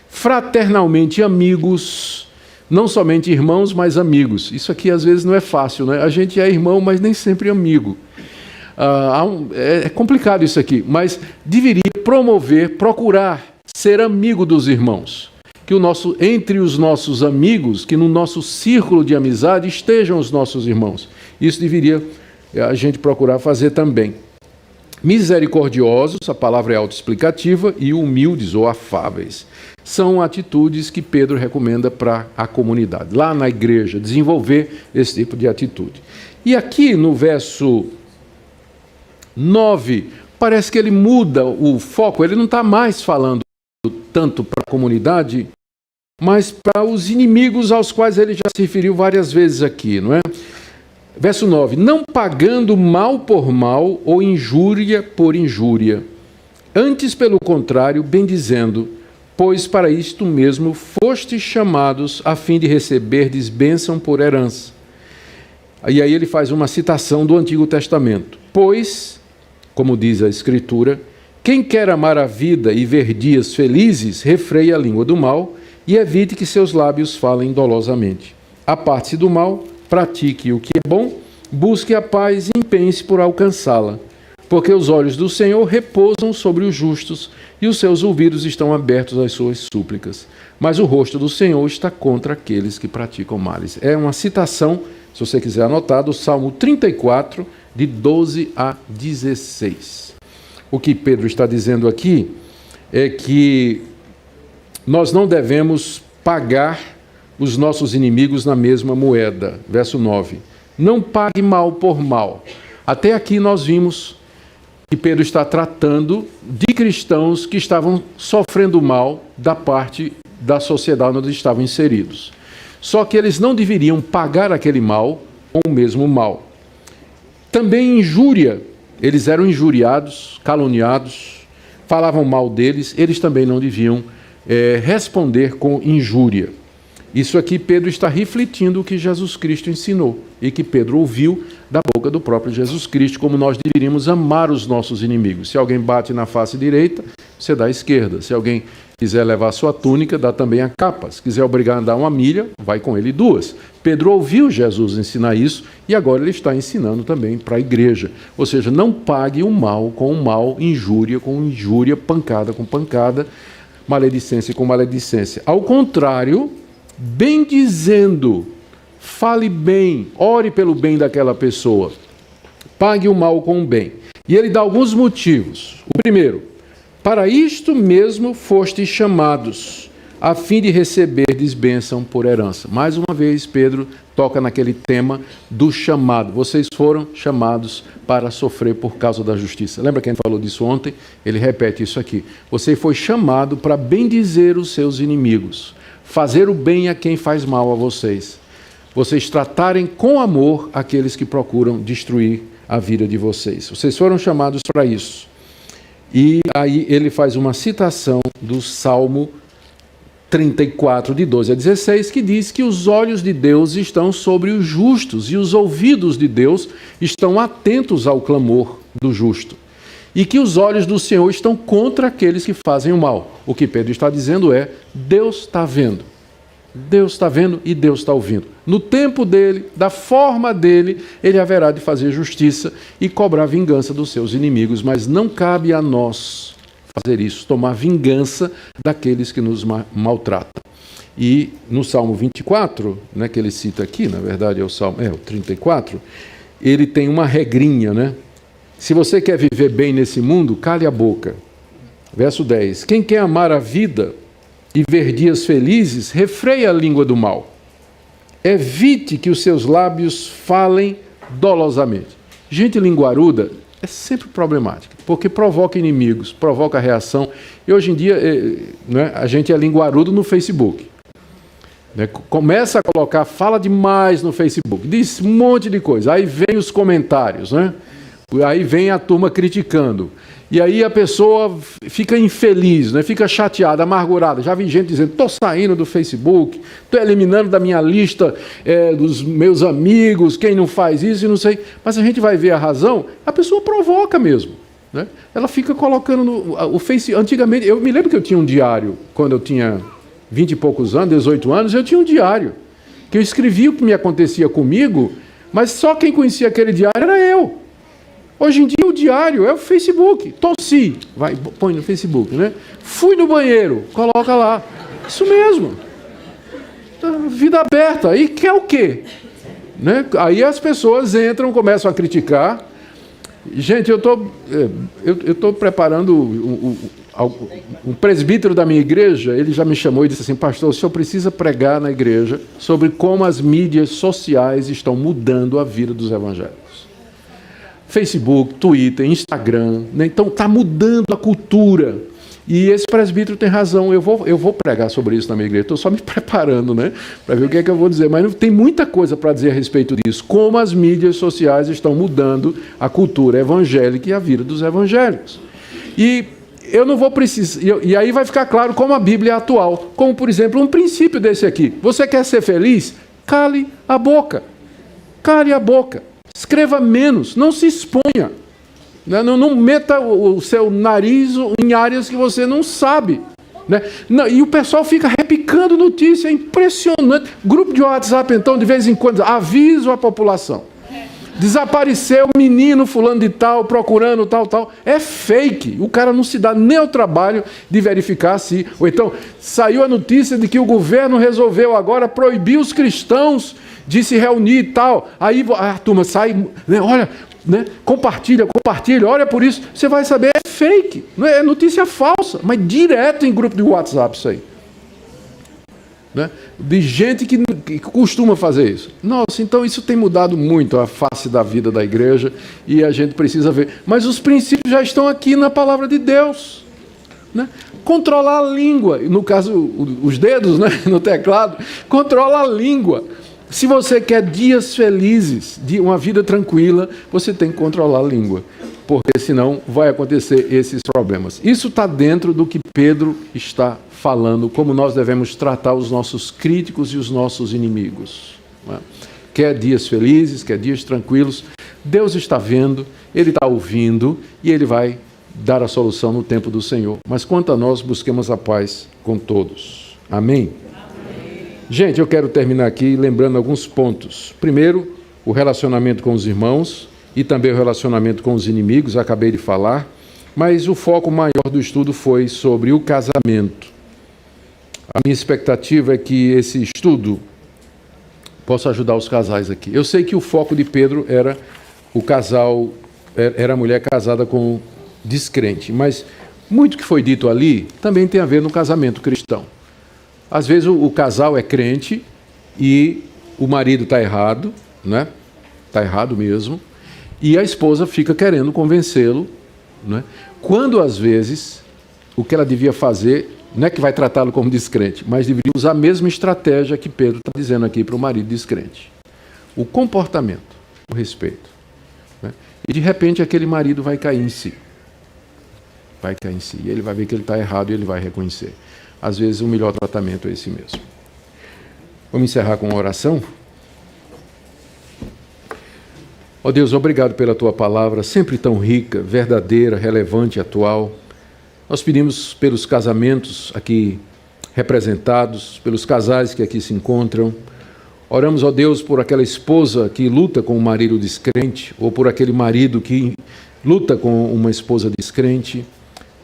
Fraternalmente amigos, não somente irmãos, mas amigos. Isso aqui às vezes não é fácil, né? A gente é irmão, mas nem sempre amigo. É complicado isso aqui, mas deveria procurar ser amigo dos irmãos. Que entre os nossos amigos, que no nosso círculo de amizade estejam os nossos irmãos. Isso deveria a gente procurar fazer também. Misericordiosos, a palavra é autoexplicativa, e humildes ou afáveis. São atitudes que Pedro recomenda para a comunidade, lá na igreja, desenvolver esse tipo de atitude. E aqui no verso 9, parece que ele muda o foco, ele não está mais falando tanto para a comunidade, mas para os inimigos aos quais ele já se referiu várias vezes aqui, não é? Verso 9, não pagando mal por mal ou injúria por injúria, antes pelo contrário, bendizendo, pois para isto mesmo fostes chamados a fim de receberdes bênção por herança. E aí ele faz uma citação do Antigo Testamento. Pois, como diz a Escritura, quem quer amar a vida e ver dias felizes, refreie a língua do mal e evite que seus lábios falem dolosamente. Aparte-se do mal, pratique o que é bom, busque a paz e empenhe-se por alcançá-la. Porque os olhos do Senhor repousam sobre os justos e os seus ouvidos estão abertos às suas súplicas. Mas o rosto do Senhor está contra aqueles que praticam males. É uma citação, se você quiser anotar, do Salmo 34, de 12 a 16. O que Pedro está dizendo aqui é que nós não devemos pagar os nossos inimigos na mesma moeda. Verso 9. Não pague mal por mal. Até aqui nós vimos que Pedro está tratando de cristãos que estavam sofrendo mal da parte da sociedade onde estavam inseridos. Só que eles não deveriam pagar aquele mal com o mesmo mal. Também injúria. Eles eram injuriados, caluniados, falavam mal deles, eles também não deviam responder com injúria. Isso aqui Pedro está refletindo o que Jesus Cristo ensinou e que Pedro ouviu da boca do próprio Jesus Cristo, como nós deveríamos amar os nossos inimigos. Se alguém bate na face direita, você dá a esquerda. Se alguém quiser levar a sua túnica, dá também a capa. Se quiser obrigar a andar uma milha, vai com ele 2. Pedro ouviu Jesus ensinar isso e agora ele está ensinando também para a igreja. Ou seja, não pague o mal com o mal, injúria com injúria, pancada com pancada, maledicência com maledicência. Ao contrário, bendizendo, fale bem, ore pelo bem daquela pessoa, pague o mal com o bem. E ele dá alguns motivos. O primeiro, para isto mesmo fostes chamados, a fim de receberdes bênção por herança. Mais uma vez, Pedro toca naquele tema do chamado. Vocês foram chamados para sofrer por causa da justiça. Lembra que a gente falou disso ontem? Ele repete isso aqui. Você foi chamado para bendizer os seus inimigos, fazer o bem a quem faz mal a vocês. Vocês tratarem com amor aqueles que procuram destruir a vida de vocês. Vocês foram chamados para isso. E aí ele faz uma citação do Salmo 34, de 12 a 16, que diz que os olhos de Deus estão sobre os justos e os ouvidos de Deus estão atentos ao clamor do justo. E que os olhos do Senhor estão contra aqueles que fazem o mal. O que Pedro está dizendo é, Deus está vendo. Deus está vendo e Deus está ouvindo. No tempo dele, da forma dele, ele haverá de fazer justiça e cobrar vingança dos seus inimigos, mas não cabe a nós fazer isso, tomar vingança daqueles que nos maltratam. E no Salmo 24, né, que ele cita aqui, na verdade é o Salmo, o 34, ele tem uma regrinha, né? Se você quer viver bem nesse mundo, cale a boca. Verso 10. Quem quer amar a vida e ver dias felizes, refreie a língua do mal. Evite que os seus lábios falem dolosamente. Gente linguaruda é sempre problemática, porque provoca inimigos, provoca reação. E hoje em dia, né, a gente é linguarudo no Facebook. Né? Começa a colocar, fala demais no Facebook, diz um monte de coisa. Aí vem os comentários, né? Aí vem a turma criticando. E aí a pessoa fica infeliz, né? Fica chateada, amargurada. Já vi gente dizendo, estou saindo do Facebook, estou eliminando da minha lista dos meus amigos, quem não faz isso e não sei. Mas a gente vai ver a razão, a pessoa provoca mesmo. Né? Ela fica colocando o Facebook. Antigamente, eu me lembro que eu tinha um diário, quando eu tinha 20 e poucos anos, 18 anos, eu tinha um diário, que eu escrevia o que me acontecia comigo, mas só quem conhecia aquele diário era eu. Hoje em dia o diário é o Facebook. Tossi, vai, põe no Facebook, né? Fui no banheiro, coloca lá. Isso mesmo. Vida aberta. E quer o quê? Né? Aí as pessoas entram, começam a criticar. Gente, eu estou preparando um presbítero da minha igreja, ele já me chamou e disse assim: pastor, o senhor precisa pregar na igreja sobre como as mídias sociais estão mudando a vida dos evangélicos. Facebook, Twitter, Instagram, né? Então está mudando a cultura. E esse presbítero tem razão, eu vou pregar sobre isso na minha igreja. Estou só me preparando, né, para ver o que é que eu vou dizer. Mas tem muita coisa para dizer a respeito disso. Como as mídias sociais estão mudando a cultura evangélica e a vida dos evangélicos. E eu não vou precisar... E aí vai ficar claro como a Bíblia é atual. Como, por exemplo, um princípio desse aqui. Você quer ser feliz? Cale a boca. Cale a boca. Escreva menos. Não se exponha. Não meta o seu nariz em áreas que você não sabe. Né? Não, e o pessoal fica repicando notícia, é impressionante. Grupo de WhatsApp, então, de vez em quando, aviso à população. Desapareceu o menino fulano de tal, procurando tal. É fake. O cara não se dá nem ao trabalho de verificar se... Ou então, saiu a notícia de que o governo resolveu agora proibir os cristãos de se reunir e tal. Aí a turma sai, né, olha... Né? Compartilha, olha por isso, você vai saber, é fake, não é notícia falsa, mas direto em grupo de WhatsApp isso aí. Né? De gente que costuma fazer isso. Nossa, então isso tem mudado muito a face da vida da igreja e a gente precisa ver. Mas os princípios já estão aqui na palavra de Deus. Né? Controlar a língua, no caso os dedos, né, no teclado, controla a língua. Se você quer dias felizes, uma vida tranquila, você tem que controlar a língua, porque senão vai acontecer esses problemas. Isso está dentro do que Pedro está falando, como nós devemos tratar os nossos críticos e os nossos inimigos. Não é? Quer dias felizes, quer dias tranquilos, Deus está vendo, Ele está ouvindo e Ele vai dar a solução no tempo do Senhor. Mas quanto a nós, busquemos a paz com todos. Amém? Gente, eu quero terminar aqui lembrando alguns pontos. Primeiro, o relacionamento com os irmãos e também o relacionamento com os inimigos, acabei de falar, mas o foco maior do estudo foi sobre o casamento. A minha expectativa é que esse estudo possa ajudar os casais aqui. Eu sei que o foco de Pedro era o casal, era a mulher casada com descrente, mas muito que foi dito ali também tem a ver no casamento cristão. Às vezes o casal é crente e o marido está errado, né? Está errado mesmo, e a esposa fica querendo convencê-lo, né? Quando às vezes o que ela devia fazer não é que vai tratá-lo como descrente, mas deveria usar a mesma estratégia que Pedro está dizendo aqui para o marido descrente. O comportamento, o respeito. Né? E de repente aquele marido vai cair em si. Vai cair em si. E ele vai ver que ele está errado e ele vai reconhecer. Às vezes o melhor tratamento é esse mesmo. Vamos encerrar com uma oração? Ó Deus, obrigado pela Tua palavra, sempre tão rica, verdadeira, relevante e atual. Nós pedimos pelos casamentos aqui representados, pelos casais que aqui se encontram. Oramos, ó Deus, por aquela esposa que luta com o marido descrente, ou por aquele marido que luta com uma esposa descrente.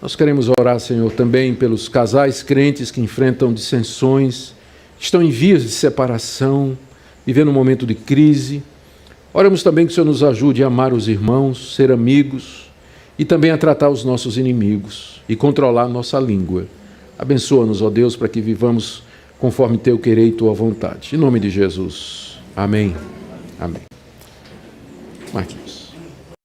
Nós queremos orar, Senhor, também pelos casais crentes que enfrentam dissensões, que estão em vias de separação, vivendo um momento de crise. Oramos também que o Senhor nos ajude a amar os irmãos, ser amigos e também a tratar os nossos inimigos e controlar a nossa língua. Abençoa-nos, ó Deus, para que vivamos conforme Teu querer e Tua vontade. Em nome de Jesus. Amém. Amém. Marquinhos.